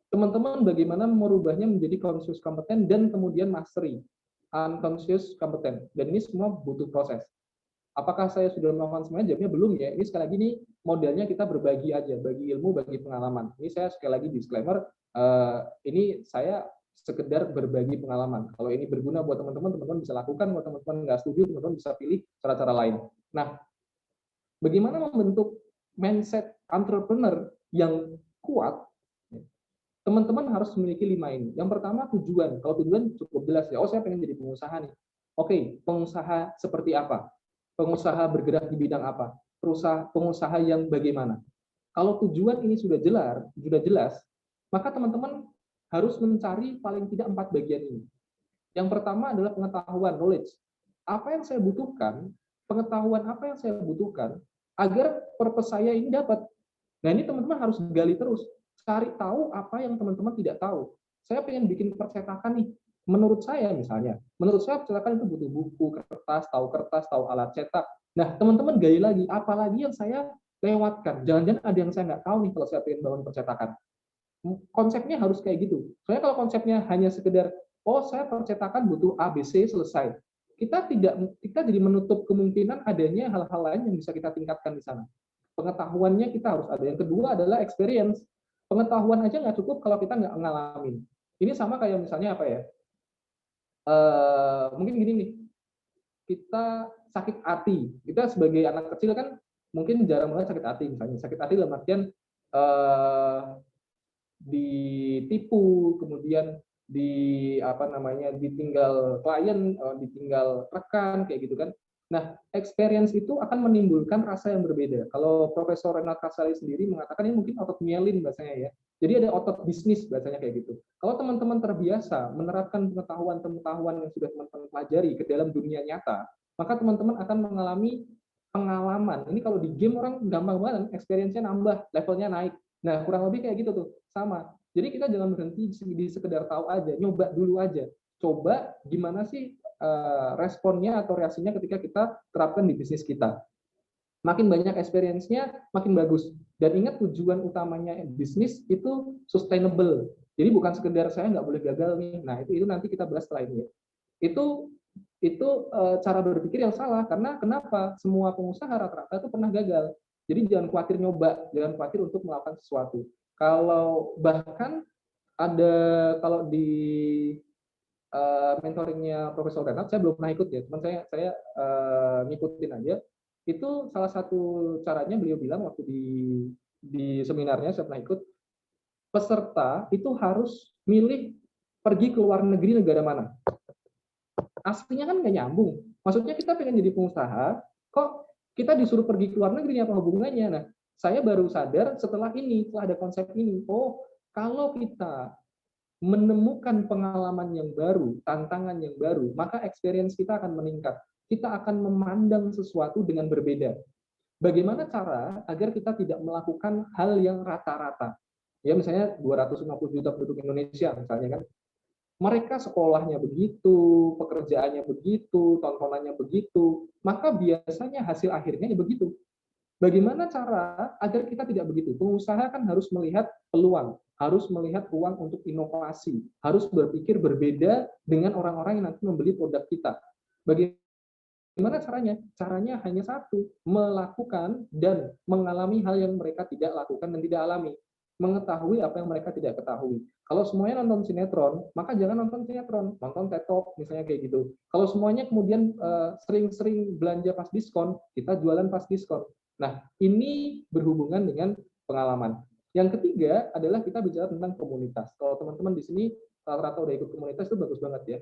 teman-teman bagaimana merubahnya menjadi conscious kompeten dan kemudian mastery unconscious kompeten, dan ini semua butuh proses. Apakah saya sudah melakukan semuanya? Jawabnya belum ya. Ini sekali lagi ini modelnya kita berbagi aja, bagi ilmu, bagi pengalaman. Ini saya sekali lagi disclaimer, ini saya sekedar berbagi pengalaman. Kalau ini berguna buat teman-teman, teman-teman bisa lakukan. Buat teman-teman nggak setuju, teman-teman bisa pilih cara-cara lain. Nah, bagaimana membentuk mindset entrepreneur yang kuat? Teman-teman harus memiliki 5 ini. Yang pertama tujuan. Kalau tujuan cukup jelas ya. Oh, saya pengen jadi pengusaha nih. Oke, pengusaha seperti apa? Pengusaha bergerak di bidang apa? Pengusaha yang bagaimana? Kalau tujuan ini sudah jelas, maka teman-teman harus mencari paling tidak 4 bagian ini. Yang pertama adalah pengetahuan, knowledge. Apa yang saya butuhkan, pengetahuan apa yang saya butuhkan agar purpose saya ini dapat. Nah, ini teman-teman harus gali terus, cari tahu apa yang teman-teman tidak tahu. Saya pengen bikin percetakan nih. Menurut saya misalnya, menurut saya percetakan itu butuh buku, kertas, tahu alat cetak. Nah, teman-teman gali lagi, apalagi yang saya lewatkan. Jangan-jangan ada yang saya nggak tahu nih kalau saya pengen bangun percetakan. Konsepnya harus kayak gitu. Soalnya kalau konsepnya hanya sekedar, oh saya percetakan butuh ABC selesai. Kita jadi menutup kemungkinan adanya hal-hal lain yang bisa kita tingkatkan di sana. Pengetahuannya kita harus ada. Yang kedua adalah experience. Pengetahuan aja nggak cukup kalau kita nggak ngalamin. Ini sama kayak misalnya apa ya? Mungkin gini nih, kita sakit hati. Kita sebagai anak kecil kan mungkin jarang banget sakit hati. Misalnya sakit hati dalam artian ditipu, kemudian ditinggal klien, ditinggal rekan kayak gitu kan. Nah, experience itu akan menimbulkan rasa yang berbeda. Kalau Profesor Renat Kasali sendiri mengatakan ini mungkin otot myelin bahasanya ya. Jadi ada otot bisnis bahasanya kayak gitu. Kalau teman-teman terbiasa menerapkan pengetahuan yang sudah teman-teman pelajari ke dalam dunia nyata, maka teman-teman akan mengalami pengalaman. Ini kalau di game orang gampang banget, experience-nya nambah, levelnya naik. Nah, kurang lebih kayak gitu tuh, sama. Jadi kita jangan berhenti di sekedar tahu aja, nyoba dulu aja. Coba gimana sih responnya atau reaksinya ketika kita terapkan di bisnis kita. Makin banyak experience-nya, makin bagus. Dan ingat tujuan utamanya bisnis itu sustainable. Jadi bukan sekedar saya nggak boleh gagal nih. Nah, itu nanti kita bahas setelah ini. Itu cara berpikir yang salah, karena kenapa? Semua pengusaha rata-rata itu pernah gagal. Jadi jangan khawatir nyoba, jangan khawatir untuk melakukan sesuatu. Kalau bahkan kalau di mentoringnya Profesor Renat, saya belum pernah ikut ya, cuman saya ngikutin aja. Itu salah satu caranya beliau bilang waktu di seminarnya saya pernah ikut, peserta itu harus milih pergi ke luar negeri negara mana. Aslinya kan nggak nyambung. Maksudnya kita pengen jadi pengusaha, kok kita disuruh pergi ke luar negeri, apa hubungannya? Nah, saya baru sadar setelah ada konsep ini. Oh, kalau kita menemukan pengalaman yang baru, tantangan yang baru, maka experience kita akan meningkat. Kita akan memandang sesuatu dengan berbeda. Bagaimana cara agar kita tidak melakukan hal yang rata-rata? Ya, misalnya 250 juta penduduk Indonesia, misalnya kan, mereka sekolahnya begitu, pekerjaannya begitu, tontonannya begitu, maka biasanya hasil akhirnya ya begitu. Bagaimana cara agar kita tidak begitu? Pengusaha kan harus melihat peluang, harus melihat ruang untuk inovasi, harus berpikir berbeda dengan orang-orang yang nanti membeli produk kita. Bagaimana caranya? Caranya hanya satu, melakukan dan mengalami hal yang mereka tidak lakukan dan tidak alami. mengetahui apa yang mereka tidak ketahui. Kalau semuanya nonton sinetron, maka jangan nonton sinetron, nonton TED Talk misalnya kayak gitu. Kalau semuanya kemudian sering-sering belanja pas diskon, kita jualan pas diskon. Nah, ini berhubungan dengan pengalaman. Yang ketiga adalah kita bicara tentang komunitas. Kalau teman-teman di sini rata-rata udah ikut komunitas itu bagus banget ya.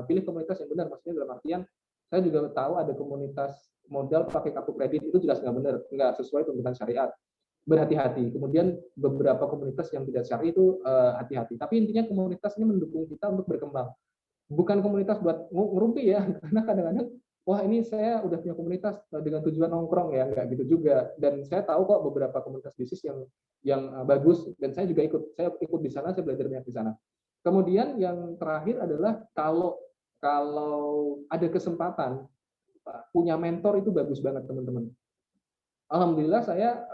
Pilih komunitas yang benar, maksudnya dalam artian saya juga tahu ada komunitas modal pakai kartu kredit, itu jelas nggak benar, nggak sesuai tuntutan syariat. Berhati-hati. Kemudian beberapa komunitas yang tidak syar'i itu hati-hati. Tapi intinya komunitas ini mendukung kita untuk berkembang. Bukan komunitas buat ngerumpi ya, karena kadang-kadang wah ini saya udah punya komunitas dengan tujuan nongkrong ya, nggak gitu juga. Dan saya tahu kok beberapa komunitas bisnis yang bagus, dan saya juga ikut di sana, saya belajar banyak di sana. Kemudian yang terakhir adalah kalau ada kesempatan punya mentor itu bagus banget teman-teman. Alhamdulillah saya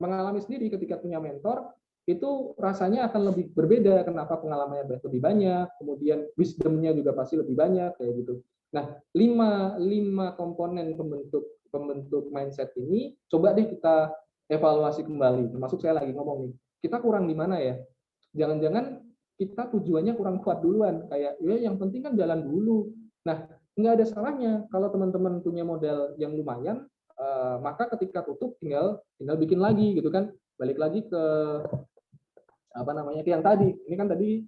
mengalami sendiri ketika punya mentor, itu rasanya akan lebih berbeda. Kenapa? Pengalamannya lebih banyak, kemudian wisdom-nya juga pasti lebih banyak kayak gitu. Nah, lima komponen pembentuk mindset ini coba deh kita evaluasi kembali. Termasuk saya lagi ngomong nih, kita kurang di mana ya? Jangan-jangan kita tujuannya kurang kuat duluan, kayak ya yang penting kan jalan dulu. Nah, nggak ada salahnya kalau teman-teman punya modal yang lumayan, maka ketika tutup tinggal bikin lagi gitu kan, balik lagi ke apa namanya, ke yang tadi. Ini kan tadi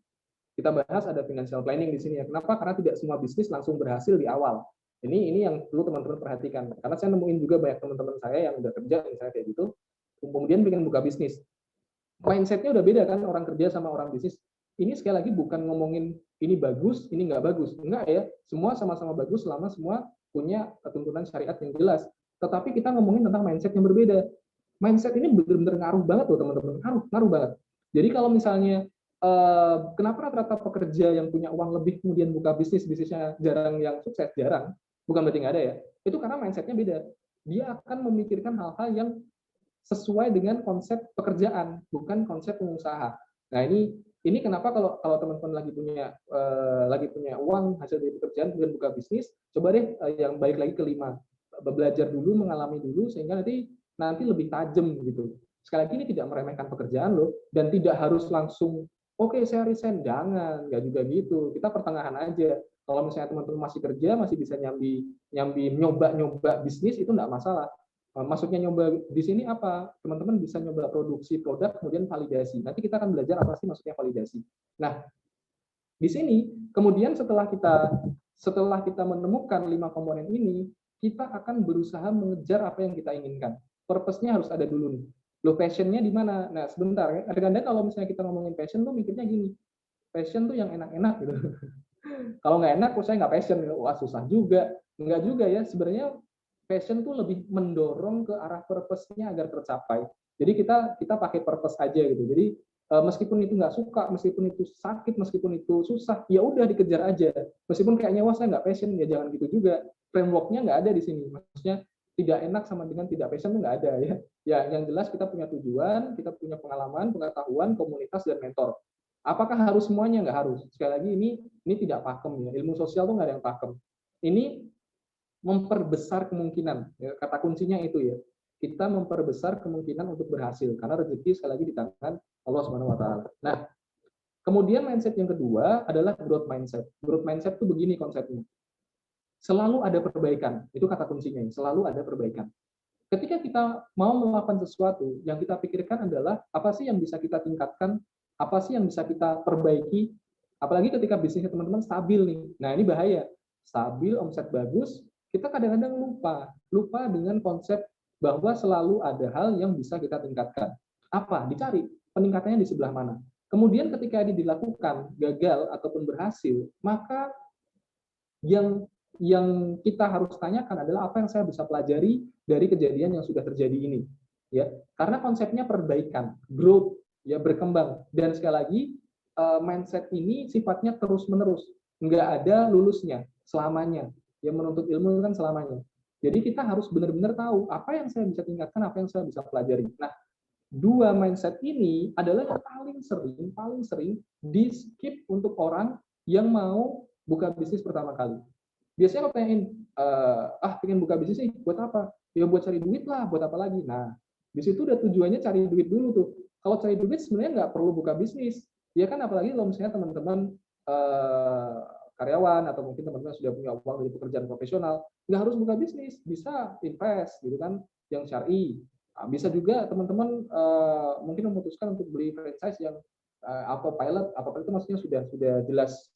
kita bahas ada financial planning di sini ya. Kenapa? Karena tidak semua bisnis langsung berhasil di awal. Ini yang perlu teman-teman perhatikan. Karena saya nemuin juga banyak teman-teman saya yang udah kerja misalnya kayak gitu, kemudian pengen buka bisnis. Mindsetnya udah beda kan, orang kerja sama orang bisnis. Ini sekali lagi bukan ngomongin ini bagus, ini nggak bagus. Enggak ya, semua sama-sama bagus selama semua punya tuntunan syariat yang jelas. Tetapi kita ngomongin tentang mindset yang berbeda. Mindset ini benar-benar ngaruh banget loh teman-teman, ngaruh banget. Jadi kalau misalnya kenapa rata-rata pekerja yang punya uang lebih kemudian buka bisnisnya jarang yang sukses, jarang, bukan berarti nggak ada ya, itu karena mindsetnya beda. Dia akan memikirkan hal-hal yang sesuai dengan konsep pekerjaan, bukan konsep pengusaha. Nah ini kenapa kalau teman-teman lagi punya uang hasil dari pekerjaan kemudian buka bisnis, coba deh yang balik lagi ke 5, belajar dulu, mengalami dulu, sehingga nanti lebih tajam gitu. Sekali lagi ini tidak meremehkan pekerjaan loh, dan tidak harus langsung oke saya resign, jangan, nggak juga gitu. Kita pertengahan aja. Kalau misalnya teman-teman masih kerja, masih bisa nyambi nyoba bisnis, itu nggak masalah. Maksudnya nyoba di sini apa? Teman-teman bisa nyoba produksi produk, kemudian validasi. Nanti kita akan belajar apa sih maksudnya validasi. Nah, di sini kemudian setelah kita menemukan 5 komponen ini, kita akan berusaha mengejar apa yang kita inginkan. Purpose-nya harus ada dulu nih. Loh, passion-nya di mana? Nah, sebentar ya. Kadang-kadang kalau misalnya kita ngomongin passion tuh mikirnya gini. Passion tuh yang enak-enak gitu. Kalau nggak enak, saya nggak passion. Wah, susah juga. Nggak juga ya. Sebenarnya passion tuh lebih mendorong ke arah purpose-nya agar tercapai. Jadi kita pakai purpose aja gitu. Jadi meskipun itu nggak suka, meskipun itu sakit, meskipun itu susah, ya udah dikejar aja. Meskipun kayaknya wah saya nggak passion, ya jangan gitu juga. Framework-nya nggak ada di sini. Maksudnya tidak enak sama dengan tidak passion itu nggak ada ya. Ya yang jelas kita punya tujuan, kita punya pengalaman, pengetahuan, komunitas dan mentor. Apakah harus semuanya? Nggak harus. Sekali lagi ini tidak pakem ya. Ilmu sosial tuh nggak ada yang pakem. Ini memperbesar kemungkinan. Ya, kata kuncinya itu ya. Kita memperbesar kemungkinan untuk berhasil karena rezeki sekali lagi di tangan Allah Subhanahu wa taala. Nah, kemudian mindset yang kedua adalah growth mindset. Growth mindset itu begini konsepnya. Selalu ada perbaikan. Itu kata kuncinya. Selalu ada perbaikan. Ketika kita mau melakukan sesuatu, yang kita pikirkan adalah apa sih yang bisa kita tingkatkan, apa sih yang bisa kita perbaiki, apalagi ketika bisnisnya teman-teman stabil nih. Nah, ini bahaya. Stabil, omset bagus, kita kadang-kadang lupa dengan konsep bahwa selalu ada hal yang bisa kita tingkatkan. Apa? Dicari peningkatannya di sebelah mana. Kemudian ketika ini dilakukan gagal ataupun berhasil, maka yang kita harus tanyakan adalah apa yang saya bisa pelajari dari kejadian yang sudah terjadi ini, ya. Karena konsepnya perbaikan, growth, ya, berkembang. Dan sekali lagi mindset ini sifatnya terus menerus, nggak ada lulusnya selamanya. Yang menuntut ilmu kan selamanya. Jadi kita harus benar-benar tahu apa yang saya bisa tingkatkan, apa yang saya bisa pelajari. Nah, 2 mindset ini adalah yang paling sering di skip untuk orang yang mau buka bisnis pertama kali. Biasanya kalau pengen pengen buka bisnis sih buat apa? Ya buat cari duit lah, buat apa lagi? Nah, di situ udah tujuannya cari duit dulu tuh. Kalau cari duit sebenarnya nggak perlu buka bisnis, ya kan, apalagi kalau misalnya teman-teman karyawan atau mungkin teman-teman sudah punya uang dari pekerjaan profesional, nggak harus buka bisnis, bisa invest gitu kan, yang syar'i. Nah, bisa juga teman-teman mungkin memutuskan untuk beli franchise yang autopilot itu maksudnya sudah jelas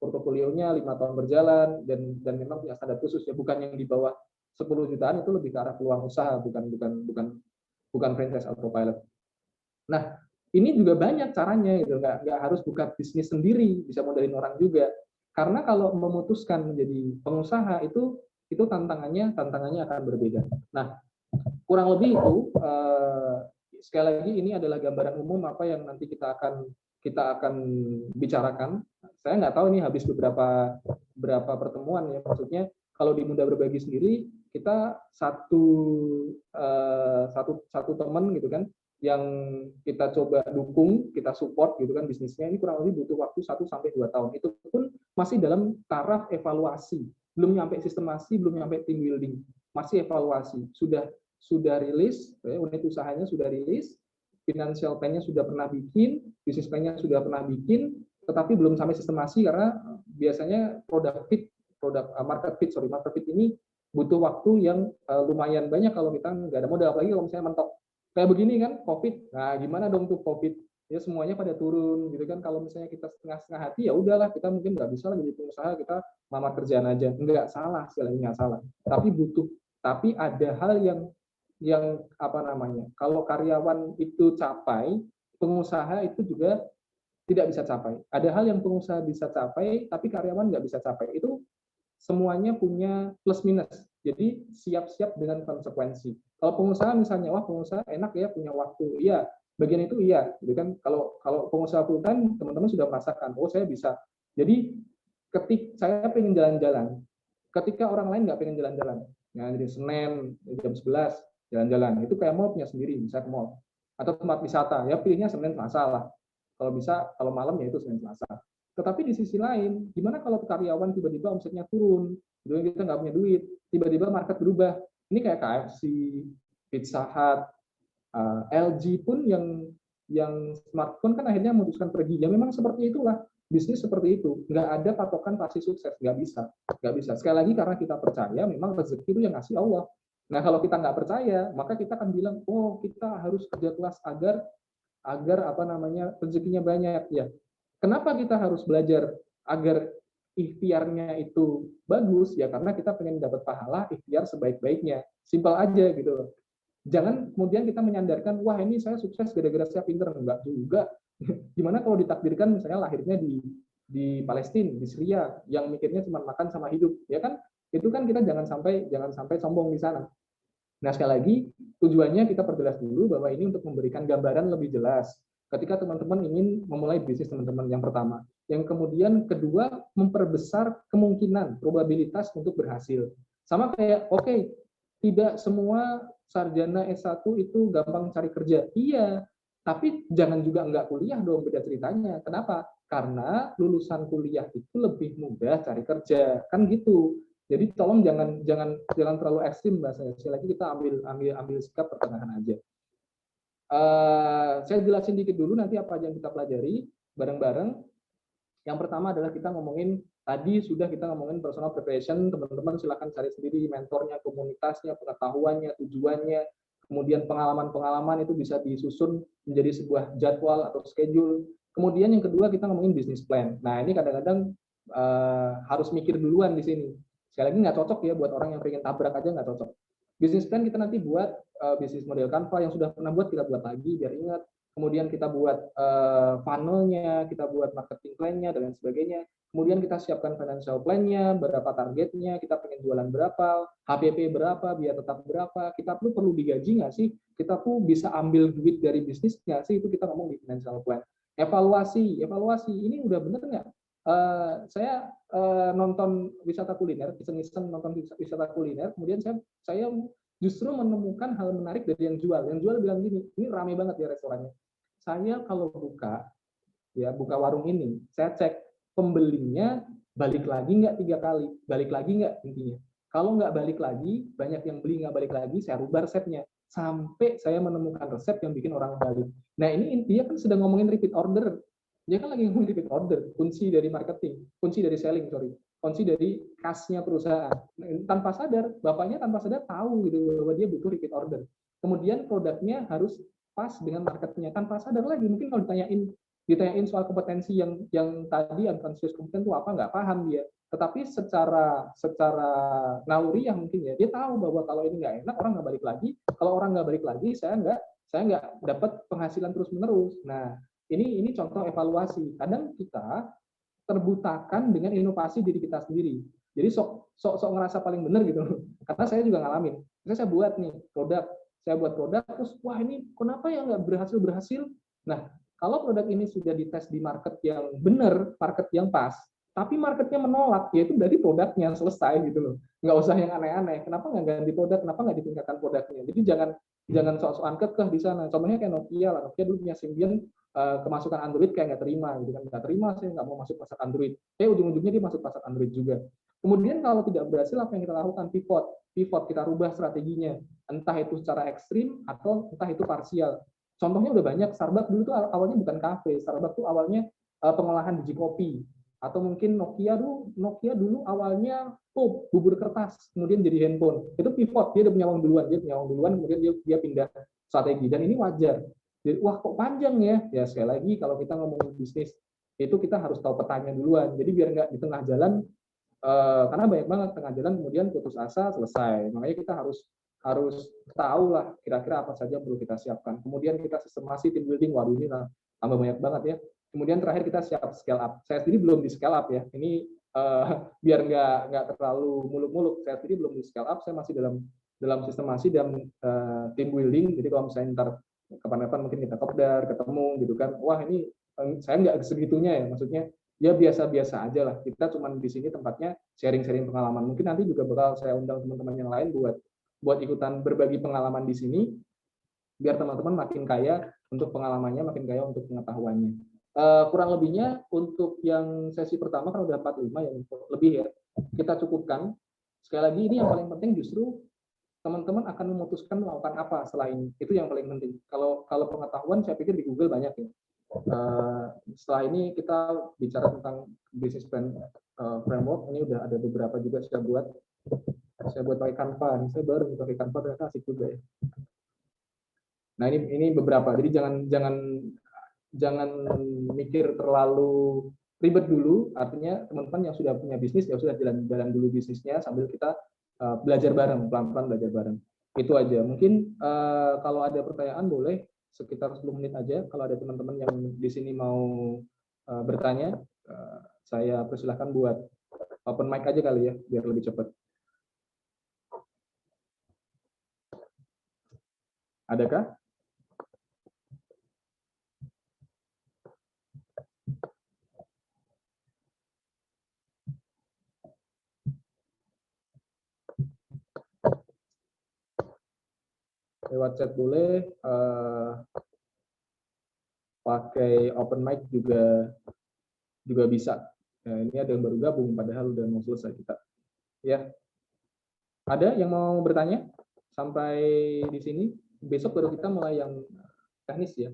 portofolionya 5 tahun berjalan dan memang punya standar khusus ya, bukan yang di bawah 10 jutaan, itu lebih ke arah peluang usaha, bukan franchise autopilot. Nah, ini juga banyak caranya gitu, nggak harus buka bisnis sendiri, bisa modalin orang juga. Karena kalau memutuskan menjadi pengusaha itu tantangannya akan berbeda. Nah, kurang lebih itu sekali lagi ini adalah gambaran umum apa yang nanti kita akan bicarakan. Saya nggak tahu ini habis berapa pertemuan ya, maksudnya kalau di Muda Berbagi sendiri kita satu teman gitu kan yang kita coba dukung, kita support gitu kan bisnisnya, ini kurang lebih butuh waktu 1-2 tahun. Itu pun masih dalam taraf evaluasi, belum nyampe sistemasi, belum nyampe team building, masih evaluasi. Sudah rilis, unit usahanya sudah rilis, financial plan-nya sudah pernah bikin, bisnis plan-nya sudah pernah bikin, tetapi belum sampai sistemasi karena biasanya market fit ini butuh waktu yang lumayan banyak kalau kita nggak ada modal, apalagi kalau misalnya mentok kayak begini kan, COVID. Nah, gimana dong tuh COVID? Ya semuanya pada turun gitu kan. Kalau misalnya kita setengah-setengah hati, ya udahlah, kita mungkin nggak bisa lagi jadi pengusaha, kita lamar kerjaan aja. Enggak salah, sekali lagi nggak salah. Tapi ada hal yang apa namanya? Kalau karyawan itu capai, pengusaha itu juga tidak bisa capai. Ada hal yang pengusaha bisa capai, tapi karyawan nggak bisa capai. Itu semuanya punya plus minus. Jadi siap-siap dengan konsekuensi. Kalau pengusaha misalnya, wah pengusaha enak ya punya waktu, iya, bagian itu iya, gitu kan. Kalau pengusaha full time, teman-teman sudah merasakan, oh saya bisa. Jadi saya pengen jalan-jalan, ketika orang lain nggak pengen jalan-jalan, ya jadi Senin jam 11 jalan-jalan, itu kayak mall punya sendiri, bisa ke mall atau tempat wisata, ya pilihnya Senin Selasa lah. Kalau bisa, kalau malam ya itu Senin Selasa. Tetapi di sisi lain, gimana kalau karyawan tiba-tiba omsetnya turun, kita nggak punya duit, tiba-tiba market berubah. Ini kayak KFC, Pizza Hut, LG pun yang smartphone kan akhirnya memutuskan pergi. Ya memang seperti itulah, bisnis seperti itu. Nggak ada patokan pasti sukses, nggak bisa. Sekali lagi karena kita percaya memang rezeki itu yang ngasih Allah. Nah kalau kita nggak percaya, maka kita akan bilang, oh kita harus kerja keras agar apa namanya rezekinya banyak ya. Kenapa kita harus belajar agar ikhtiarnya itu bagus? Ya karena kita pengen dapat pahala ikhtiar sebaik-baiknya. Simpel aja gitu loh. Jangan kemudian kita menyandarkan, wah ini saya sukses gara-gara saya pinter. Enggak juga. Gimana kalau ditakdirkan misalnya lahirnya di Palestina, di Syria, yang mikirnya cuma makan sama hidup, ya kan? Itu kan kita jangan sampai sombong di sana. Nah, sekali lagi, tujuannya kita perjelas dulu bahwa ini untuk memberikan gambaran lebih jelas ketika teman-teman ingin memulai bisnis teman-teman yang pertama. Yang kemudian kedua, memperbesar kemungkinan, probabilitas untuk berhasil. Sama kayak, oke, tidak semua sarjana S1 itu gampang cari kerja. Iya, tapi jangan juga enggak kuliah dong, beda ceritanya. Kenapa? Karena lulusan kuliah itu lebih mudah cari kerja, kan gitu. Jadi tolong jangan terlalu ekstrim bahasanya. Sekali lagi kita ambil sikap pertengahan aja. Saya jelasin dikit dulu nanti apa aja yang kita pelajari bareng-bareng. Yang pertama adalah kita ngomongin tadi sudah kita ngomongin personal preparation. Teman-teman silakan cari sendiri mentornya, komunitasnya, pengetahuannya, tujuannya, kemudian pengalaman-pengalaman itu bisa disusun menjadi sebuah jadwal atau schedule. Kemudian yang kedua kita ngomongin business plan. Nah ini kadang-kadang harus mikir duluan di sini. Sekali lagi nggak cocok ya buat orang yang pengen tabrak aja, nggak cocok. Business plan kita nanti buat bisnis model Canva yang sudah pernah buat kita buat lagi biar ingat. Kemudian kita buat funnel-nya, kita buat marketing plan-nya dan lain sebagainya. Kemudian kita siapkan financial plan-nya, berapa targetnya, kita pengen jualan berapa, HPP berapa, biar tetap berapa, kita perlu digaji nggak sih, kita tuh bisa ambil duit dari bisnis nggak sih, itu kita ngomong di financial plan. Evaluasi ini udah bener nggak? Saya nonton wisata kuliner, iseng-iseng nonton wisata kuliner, kemudian saya justru menemukan hal menarik dari yang jual. Yang jual bilang gini, ini ramai banget ya restorannya. Saya kalau buka warung ini, saya cek pembelinya balik lagi nggak 3 kali, balik lagi nggak intinya. Kalau nggak balik lagi, banyak yang beli nggak balik lagi, saya rubah resepnya. sampai saya menemukan resep yang bikin orang balik. Nah ini dia kan sedang ngomongin repeat order. Dia kan lagi ngomongin repeat order, kunci dari marketing, kunci dari selling, kunci dari kasnya perusahaan. Tanpa sadar, bapaknya tanpa sadar tahu gitu bahwa dia butuh repeat order. Kemudian produknya harus pas dengan marketnya, tanpa sadar lagi. Mungkin kalau ditanyain soal kompetensi yang tadi unconscious competence itu apa, nggak paham dia. Tetapi secara naluriah mungkin ya, dia tahu bahwa kalau ini nggak enak orang nggak balik lagi. Kalau orang nggak balik lagi, saya nggak dapat penghasilan terus menerus. Nah ini contoh evaluasi. Kadang kita terbutakan dengan inovasi diri kita sendiri. Jadi sok ngerasa paling benar gitu. Karena saya juga ngalamin. Saya buat nih produk, terus wah ini kenapa ya nggak berhasil? Nah, kalau produk ini sudah dites di market yang benar, market yang pas, tapi marketnya menolak, ya itu berarti produknya selesai gitu loh. Nggak usah yang aneh-aneh. Kenapa nggak ganti produk? Kenapa nggak ditingkatkan produknya? Jadi jangan sok-sokan kekeh di sana. Contohnya kayak Nokia lah. Nokia dulu punya Symbian, kemasukan Android kayak nggak terima gitu kan, nggak terima, saya nggak mau masuk pasar Android, ujung-ujungnya dia masuk pasar Android juga. Kemudian kalau tidak berhasil, apa yang kita lakukan? Pivot, kita rubah strateginya, entah itu secara ekstrim atau entah itu parsial. Contohnya udah banyak. Starbucks dulu tuh awalnya bukan kafe, Starbucks tuh awalnya pengolahan biji kopi. Atau mungkin Nokia dulu awalnya bubur kertas, kemudian jadi handphone. Itu pivot, dia udah punya uang duluan, kemudian dia pindah strategi, dan ini wajar. Jadi, wah kok panjang ya? Ya sekali lagi kalau kita ngomongin bisnis itu kita harus tahu petanya duluan. Jadi biar nggak di tengah jalan, karena banyak banget tengah jalan kemudian putus asa selesai. Makanya kita harus tahu lah kira-kira apa saja perlu kita siapkan. Kemudian kita sistemasi team building. Waduh ini tambah banyak banget ya. Kemudian terakhir kita siap scale up. Saya sendiri belum di scale up ya. Ini biar nggak terlalu muluk-muluk. Saya sendiri belum di scale up. Saya masih dalam sistemasi dan team building. Jadi kalau misalnya ntar kapan-kapan mungkin kita kopdar, ketemu gitu kan, wah ini saya nggak segitunya ya, maksudnya ya biasa-biasa aja lah, kita cuma di sini tempatnya sharing-sharing pengalaman. Mungkin nanti juga bakal saya undang teman-teman yang lain buat ikutan berbagi pengalaman di sini, biar teman-teman makin kaya untuk pengalamannya, makin kaya untuk pengetahuannya. Kurang lebihnya untuk yang sesi pertama kan udah 45 ya, lebih ya, kita cukupkan. Sekali lagi ini yang paling penting justru teman-teman akan memutuskan melakukan apa setelah ini. Itu yang paling penting. Kalau pengetahuan saya pikir di Google banyak ya. Setelah ini kita bicara tentang business plan framework. Ini udah ada beberapa juga saya buat pakai Canva. Saya baru pakai Canva, ternyata asik juga ya. Nah ini beberapa. Jadi jangan mikir terlalu ribet dulu. Artinya teman-teman yang sudah punya bisnis ya sudah jalan dulu bisnisnya sambil kita belajar bareng, pelan-pelan belajar bareng. Itu aja. Mungkin kalau ada pertanyaan boleh sekitar 10 menit aja. Kalau ada teman-teman yang di sini mau bertanya, saya persilahkan buat open mic aja kali ya, biar lebih cepat. Adakah? Lewat chat boleh, pakai open mic juga bisa. Nah, ini ada yang baru gabung padahal udah mau selesai kita. Ya. Ada yang mau bertanya sampai di sini? Besok baru kita mulai yang teknis ya.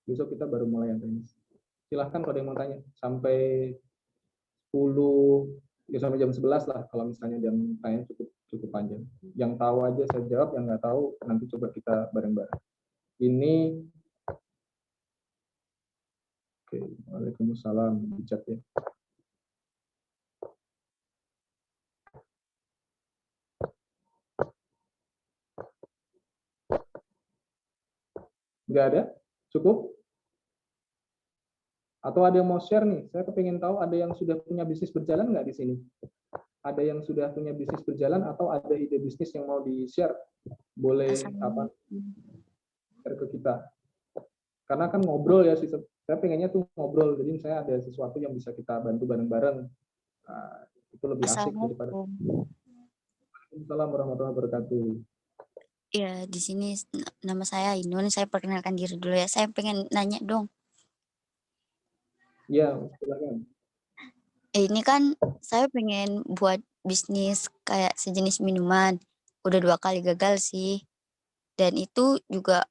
Besok kita baru mulai yang teknis. Silahkan kalau ada yang mau tanya. Sampai 10 ya sampai jam 11 lah kalau misalnya jam tanya cukup panjang. Yang tahu aja saya jawab, yang nggak tahu nanti coba kita bareng-bareng. Ini oke, Waalaikumsalam di chat ya. Nggak ada? Cukup? Atau ada yang mau share nih? Saya kepingin tahu ada yang sudah punya bisnis berjalan nggak di sini? Ada yang sudah punya bisnis berjalan atau ada ide bisnis yang mau di-share? Boleh apa? Share ke kita. Karena kan ngobrol ya, saya pengennya tuh ngobrol, jadi saya ada sesuatu yang bisa kita bantu bareng-bareng. Nah, itu lebih asik daripada. Assalamualaikum warahmatullahi wabarakatuh. Ya, di sini nama saya Inun. Saya perkenalkan diri dulu ya. Saya pengen nanya dong. Iya, silakan. Ini kan saya pengen buat bisnis kayak sejenis minuman. Udah 2 kali gagal sih. Dan itu juga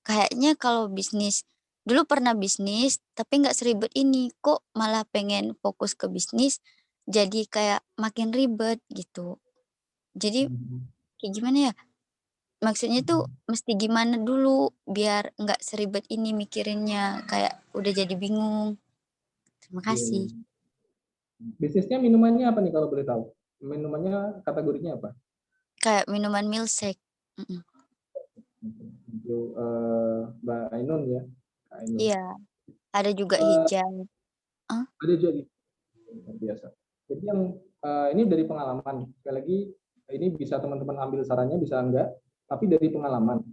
kayaknya kalau bisnis dulu pernah bisnis, tapi nggak seribet ini, kok malah pengen fokus ke bisnis, jadi kayak makin ribet gitu. Jadi Mhm. kayak gimana ya, maksudnya tuh Mhm. mesti gimana dulu biar nggak seribet ini mikirinnya, kayak udah jadi bingung. Terima Iya, iya. kasih. Bisnisnya minumannya apa nih kalau boleh tahu? Minumannya kategorinya apa? Kayak minuman milkshake, mhm. Untuk, Mbak Ainun ya, Kak Ainun. Iya, ada juga Eee, hijau. Ah, ada juga luar biasa. Jadi yang, ini dari pengalaman, sekali lagi ini bisa teman-teman ambil sarannya, bisa enggak, tapi dari pengalaman.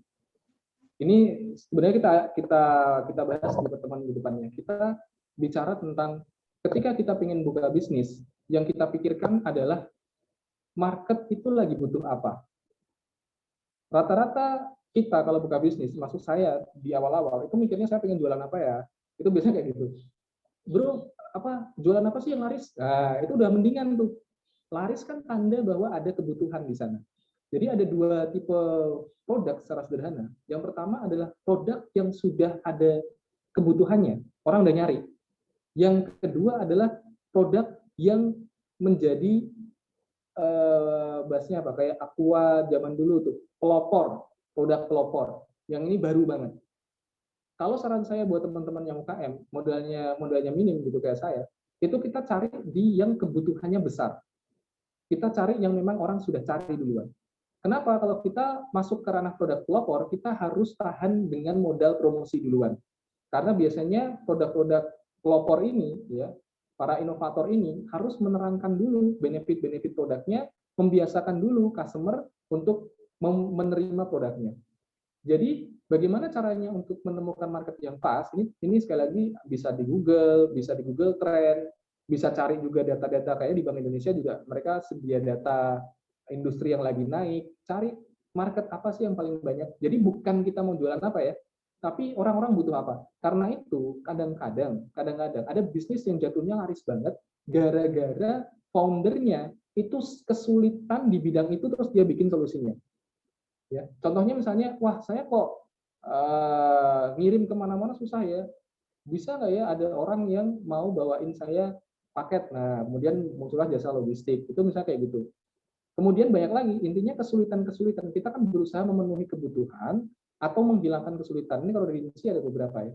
Ini sebenarnya kita kita kita bahas di pertemuan di depannya. Kita bicara tentang ketika kita pengen buka bisnis, yang kita pikirkan adalah market itu lagi butuh apa. Rata-rata kita kalau buka bisnis, maksud saya di awal-awal itu mikirnya saya pengen jualan apa ya, itu biasanya kayak gitu. Bro, apa jualan apa sih yang laris? Nah, itu udah mendingan tuh. Laris kan tanda bahwa ada kebutuhan di sana. Jadi ada dua tipe produk secara sederhana. Yang pertama adalah produk yang sudah ada kebutuhannya, orang udah nyari. Yang kedua adalah produk yang menjadi bahasnya apa, kayak Aqua zaman dulu tuh, pelopor, produk pelopor. Yang ini baru banget. Kalau saran saya buat teman-teman yang UKM, modalnya modalnya minim gitu kayak saya, itu kita cari di yang kebutuhannya besar. Kita cari yang memang orang sudah cari duluan. Kenapa? Kalau kita masuk ke ranah produk pelopor, kita harus tahan dengan modal promosi duluan. Karena biasanya produk-produk pelopor ini, ya, para inovator ini harus menerangkan dulu benefit-benefit produknya, membiasakan dulu customer untuk menerima produknya. Jadi bagaimana caranya untuk menemukan market yang pas? Ini sekali lagi bisa di Google Trend, bisa cari juga data-data kayak di Bank Indonesia juga mereka sedia data industri yang lagi naik, cari market apa sih yang paling banyak. Jadi bukan kita mau jualan apa ya, tapi orang-orang butuh apa. Karena itu kadang-kadang ada bisnis yang jatuhnya laris banget gara-gara foundernya itu kesulitan di bidang itu terus dia bikin solusinya. Ya, contohnya misalnya, wah saya kok ngirim kemana-mana susah ya. Bisa nggak ya ada orang yang mau bawain saya paket? Nah, kemudian muncullah jasa logistik. Itu misalnya kayak gitu. Kemudian banyak lagi, intinya kesulitan-kesulitan. Kita kan berusaha memenuhi kebutuhan atau menghilangkan kesulitan. Ini kalau dari Indonesia ada beberapa ya.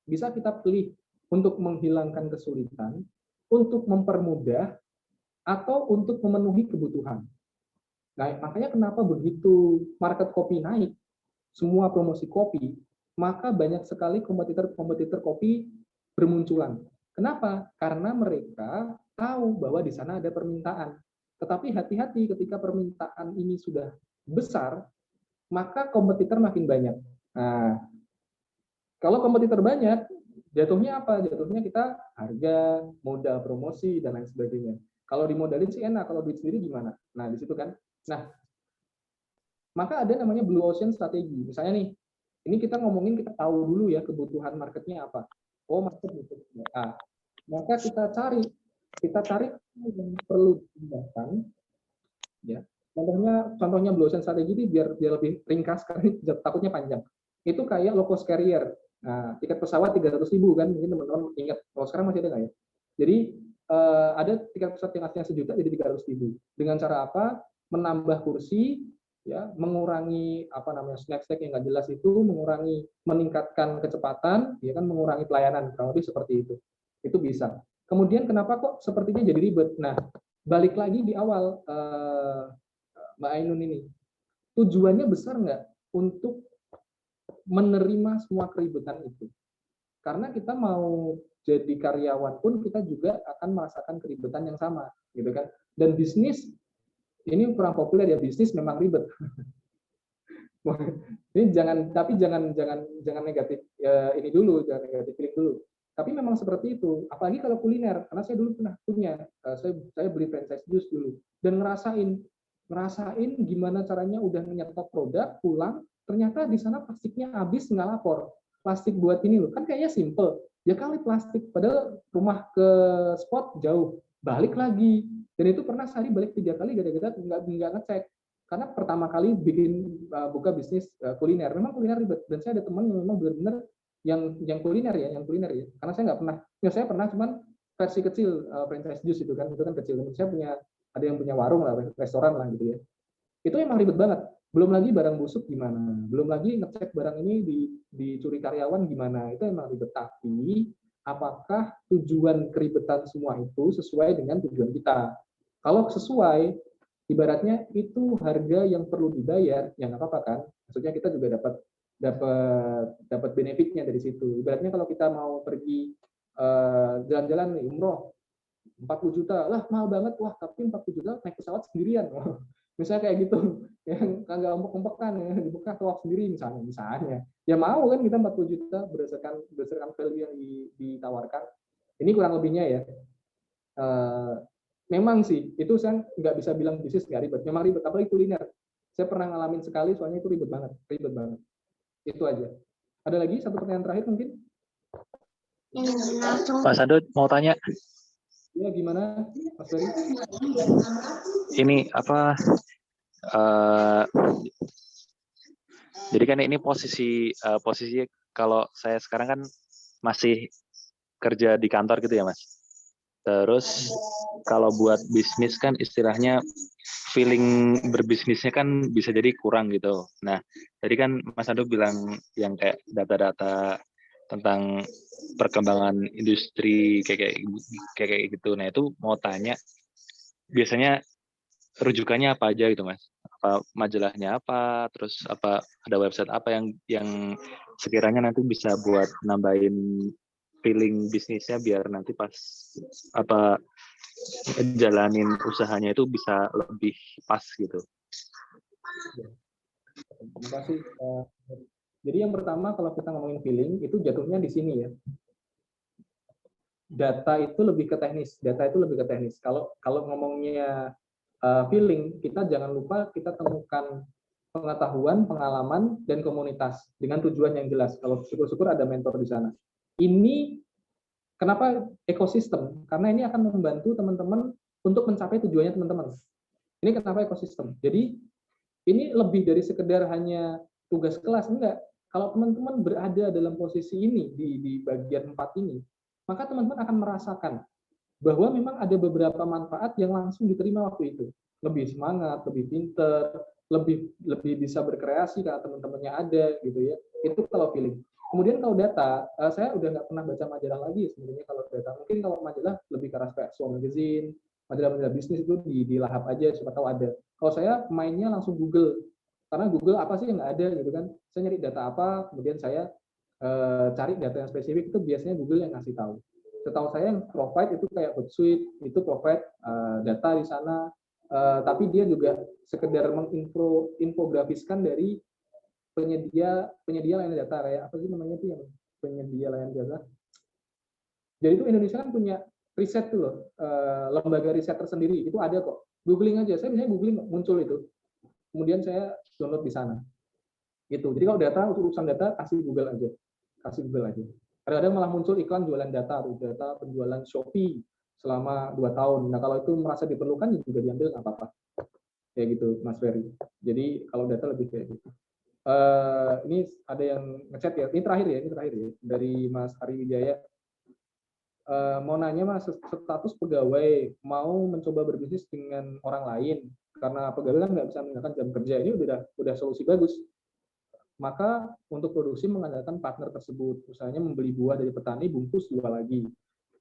Bisa kita pilih untuk menghilangkan kesulitan, untuk mempermudah, atau untuk memenuhi kebutuhan. Nah, makanya kenapa begitu market kopi naik, semua promosi kopi, maka banyak sekali kompetitor-kompetitor kopi bermunculan. Kenapa? Karena mereka tahu bahwa di sana ada permintaan. Tetapi hati-hati ketika permintaan ini sudah besar, maka kompetitor makin banyak. Nah, kalau kompetitor banyak, jatuhnya apa? Jatuhnya kita harga, modal promosi, dan lain sebagainya. Kalau dimodalin sih enak, kalau duit sendiri gimana? Nah, di situ kan. Nah, maka ada namanya blue ocean strategi. Misalnya nih, ini kita ngomongin kita tahu dulu ya kebutuhan marketnya apa. Oh, market butuh A. Maka kita cari yang perlu ditingkatkan ya. Contohnya blue ocean strategi ini biar lebih ringkas karena takutnya panjang. Itu kayak low cost carrier. Nah, tiket pesawat 300.000 kan, mungkin teman-teman ingat. Kalau sekarang masih ada nggak ya? Jadi ada tiket pesawat yang aslinya sejuta jadi 300.000. Dengan cara apa? Menambah kursi, ya, mengurangi apa namanya snack-snack yang nggak jelas itu, meningkatkan kecepatan, ya kan, mengurangi pelayanan, kurang lebih seperti itu bisa. Kemudian kenapa kok sepertinya jadi ribet? Nah, balik lagi di awal, Mbak Ainun ini, tujuannya besar nggak untuk menerima semua keribetan itu? Karena kita mau jadi karyawan pun kita juga akan merasakan keribetan yang sama, gitu kan? Dan bisnis ini kurang populer ya, bisnis memang ribet. Ini jangan negatif ya, ini dulu, jangan negatif feeling dulu. Tapi memang seperti itu, apalagi kalau kuliner. Karena saya dulu pernah punya, saya beli franchise jus dulu dan ngerasain gimana caranya udah nyetok produk pulang, ternyata di sana plastiknya habis nggak lapor. Plastik buat ini loh, kan kayaknya simple. Ya kali plastik, padahal rumah ke spot jauh, balik lagi. Dan itu pernah sehari balik 3 kali gara-gara nggak ngecek. karena pertama kali buka bisnis kuliner, memang kuliner ribet. Dan saya ada teman yang memang benar-benar yang kuliner ya, Karena saya nggak pernah, ya saya pernah cuman versi kecil franchise juice itu kan kecil. Dan saya ada yang punya warung lah, restoran lah gitu ya. Itu emang ribet banget. Belum lagi barang busuk gimana, belum lagi ngecek barang ini dicuri karyawan gimana, itu emang ribet. Tapi apakah tujuan keribetan semua itu sesuai dengan tujuan kita? Kalau sesuai, ibaratnya itu harga yang perlu dibayar, ya nggak apa-apa kan? Maksudnya kita juga dapat dapat benefitnya dari situ. Ibaratnya kalau kita mau pergi jalan-jalan nih umroh 40 juta lah, mahal banget, wah tapi 40 juta naik pesawat sendirian. Misalnya kayak gitu, yang kagak umpuk-umpukan ya, dibuka tawaf sendiri misalnya ya mau kan kita 40 juta berdasarkan value yang ditawarkan. Ini kurang lebihnya ya. Memang sih itu saya nggak bisa bilang bisnis nggak ribet, memang ribet, apalagi kuliner. Saya pernah ngalamin sekali, soalnya itu ribet banget. Itu aja. Ada lagi satu pertanyaan terakhir mungkin? Mas Ado mau tanya. Ya gimana, Mas Ferry? Ini apa? Jadi kan ini posisi kalau saya sekarang kan masih kerja di kantor gitu ya Mas. Terus kalau buat bisnis kan istilahnya feeling berbisnisnya kan bisa jadi kurang gitu. Nah, tadi kan Mas Ado bilang yang kayak data-data tentang perkembangan industri kayak gitu. Nah, itu mau tanya biasanya rujukannya apa aja gitu Mas? Apa majalahnya apa? Terus apa ada website apa yang sekiranya nanti bisa buat nambahin feeling bisnisnya biar nanti pas apa jalanin usahanya itu bisa lebih pas gitu. Terima kasih. Jadi yang pertama kalau kita ngomongin feeling itu jatuhnya di sini ya. Data itu lebih ke teknis. Kalau ngomongnya feeling, kita jangan lupa kita temukan pengetahuan, pengalaman, dan komunitas dengan tujuan yang jelas. Kalau syukur-syukur ada mentor di sana. Ini kenapa ekosistem? Karena ini akan membantu teman-teman untuk mencapai tujuannya teman-teman. Ini kenapa ekosistem. Jadi ini lebih dari sekedar hanya tugas kelas, enggak. Kalau teman-teman berada dalam posisi ini di bagian 4 ini, maka teman-teman akan merasakan bahwa memang ada beberapa manfaat yang langsung diterima waktu itu. Lebih semangat, lebih pinter, lebih bisa berkreasi karena teman-temannya ada gitu ya. Itu kalau feeling. Kemudian kalau data, saya udah nggak pernah baca majalah lagi sebenarnya kalau data. Mungkin kalau majalah lebih ke arah kayak Soul Magazine, majalah-majalah bisnis itu dilahap aja, siapa tahu ada. Kalau saya mainnya langsung Google, karena Google apa sih yang nggak ada gitu kan. Saya nyari data apa, kemudian saya cari data yang spesifik, itu biasanya Google yang ngasih tahu. Setahu saya yang provide itu kayak Hootsuite, itu provide data di sana, tapi dia juga sekedar menginfografiskan dari penyedia layanan data, kayak apa sih namanya itu yang penyedia layanan data. Jadi itu Indonesia kan punya riset tuh loh, lembaga riset tersendiri, itu ada kok. Googling aja, saya misalnya googling muncul itu, kemudian saya download di sana. Gitu. Jadi kalau data, urusan data kasih Google aja. Kadang-kadang malah muncul iklan jualan data penjualan Shopee selama 2 tahun. Nah, kalau itu merasa diperlukan juga diambil nggak apa-apa. Kayak gitu, Mas Ferry. Jadi kalau data lebih kayak gitu. Ini ada yang ngechat ya. Ini terakhir ya dari Mas Ari Wijaya. Mau nanya Mas, status pegawai mau mencoba berbisnis dengan orang lain karena pegawai kan nggak bisa meninggalkan jam kerja. Ini udah solusi bagus. Maka untuk produksi mengandalkan partner tersebut. Usahanya membeli buah dari petani, bungkus, jual lagi.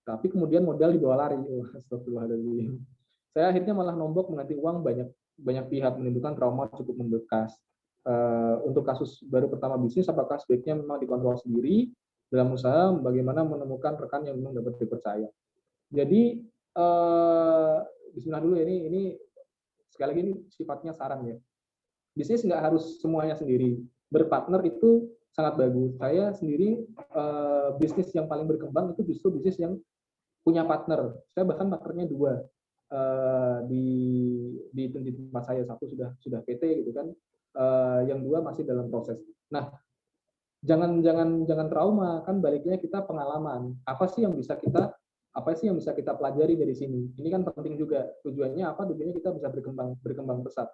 Tapi kemudian modal dibawa lari. Astagfirullahaladzim. Saya akhirnya malah nombok menanti uang, banyak pihak menimbulkan trauma cukup membekas. Untuk kasus baru pertama bisnis, apakah sebaiknya memang dikontrol sendiri dalam usaha, bagaimana menemukan rekan yang memang dapat dipercaya. Jadi, bismillah dulu ya, ini sekali lagi ini sifatnya saran ya. Bisnis nggak harus semuanya sendiri. Berpartner itu sangat bagus. Saya sendiri bisnis yang paling berkembang itu justru bisnis yang punya partner. Saya bahkan partnernya 2 di tempat saya. Satu sudah PT gitu kan, yang 2 masih dalam proses. Nah, jangan trauma, kan baliknya kita pengalaman. Apa sih yang bisa kita pelajari dari sini? Ini kan penting juga. Tujuannya apa? Tujuannya kita bisa berkembang pesat.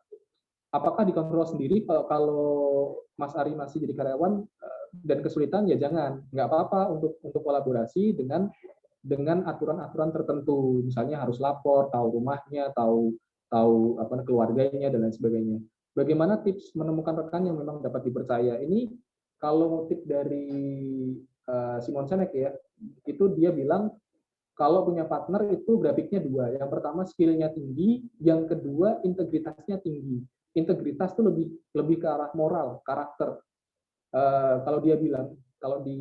Apakah dikontrol sendiri? Kalau Mas Ari masih jadi karyawan dan kesulitan, ya jangan, nggak apa-apa untuk kolaborasi dengan aturan-aturan tertentu, misalnya harus lapor, tahu rumahnya, tahu keluarganya dan lain sebagainya. Bagaimana tips menemukan rekan yang memang dapat dipercaya? Ini kalau tip dari Simon Sinek ya, itu dia bilang kalau punya partner itu grafiknya dua. Yang pertama skill-nya tinggi, yang kedua integritasnya tinggi. Integritas itu lebih ke arah moral, karakter. Kalau dia bilang, kalau di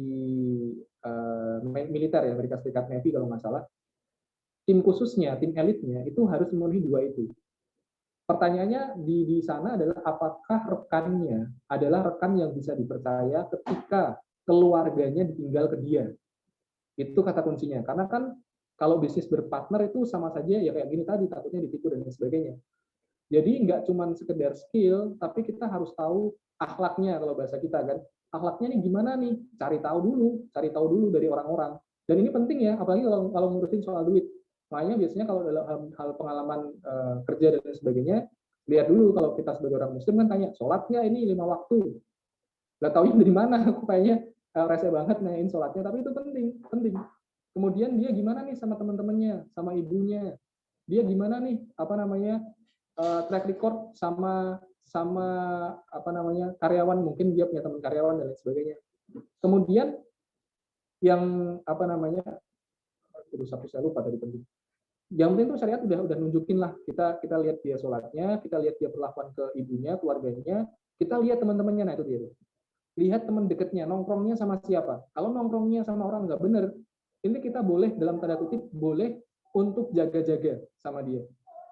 militer ya, Amerika Serikat Navy kalau nggak salah, tim khususnya, tim elitnya itu harus memenuhi dua itu. Pertanyaannya di sana adalah apakah rekannya adalah rekan yang bisa dipercaya ketika keluarganya ditinggal ke dia. Itu kata kuncinya. Karena kan kalau bisnis berpartner itu sama saja ya kayak gini tadi, takutnya ditipu dan lain sebagainya. Jadi nggak cuma sekedar skill, tapi kita harus tahu akhlaknya kalau bahasa kita kan. Akhlaknya nih gimana nih? Cari tahu dulu dari orang-orang. Dan ini penting ya, apalagi kalau ngurusin soal duit. Makanya biasanya kalau dalam hal pengalaman kerja dan lain sebagainya, lihat dulu kalau kita sebagai orang muslim kan tanya, sholatnya ini 5 waktu. Nggak tahu dari mana, aku kayaknya rese banget nanyain sholatnya, tapi itu penting. Kemudian dia gimana nih sama teman-temannya, sama ibunya. Dia gimana nih, track record sama karyawan, mungkin dia punya teman karyawan dan lain sebagainya. Kemudian yang saya lupa tadi penting. Yang penting itu syariat udah nunjukin lah, kita lihat dia sholatnya, kita lihat dia perlakuan ke ibunya, keluarganya, kita lihat teman-temannya. Nah itu dia, lihat teman dekatnya, nongkrongnya sama siapa. Kalau nongkrongnya sama orang nggak bener, ini kita boleh dalam tanda kutip boleh untuk jaga-jaga sama dia.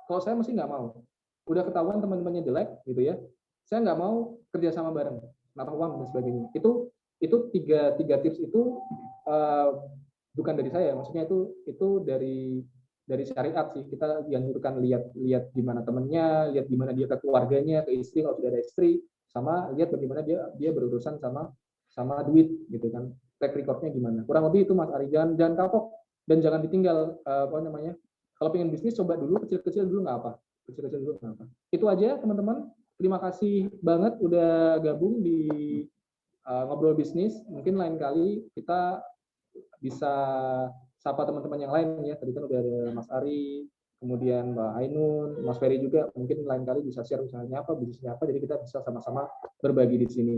Kalau saya mesti nggak mau, udah ketahuan teman-temannya jelek gitu ya, saya nggak mau kerja sama bareng, nata uang dan sebagainya. Itu tiga tips itu bukan dari saya, maksudnya itu dari syariat sih. Kita dianjurkan lihat gimana temennya, lihat gimana dia ke keluarganya, ke istri kalau sudah ada istri, sama lihat bagaimana dia berurusan sama duit gitu kan, track recordnya gimana. Kurang lebih itu Mas Ari, jangan kapok dan jangan ditinggal. Kalau pengen bisnis coba dulu kecil-kecil dulu nggak apa, itu aja teman-teman. Terima kasih banget udah gabung di ngobrol bisnis. Mungkin lain kali kita bisa sapa teman-teman yang lain ya. Tadi kan udah ada Mas Ari, kemudian Mbak Ainun, Mas Ferry juga. Mungkin lain kali bisa share usahanya apa, bisnisnya apa, jadi kita bisa sama-sama berbagi di sini.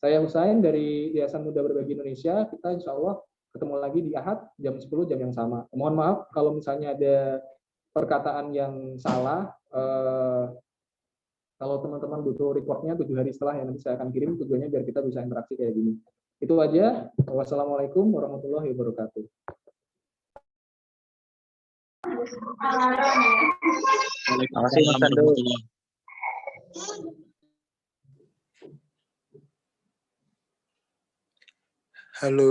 Saya Husain dari Yayasan Muda Berbagi Indonesia. Kita insya Allah ketemu lagi di Ahad jam 10 jam yang sama. Mohon maaf kalau misalnya ada perkataan yang salah. Kalau teman-teman butuh reportnya 7 hari setelah yang nanti saya akan kirim, tujuannya biar kita bisa interaksi kayak gini. Itu aja. Wassalamualaikum warahmatullahi wabarakatuh. Terima kasih Mas Sandu. Halo.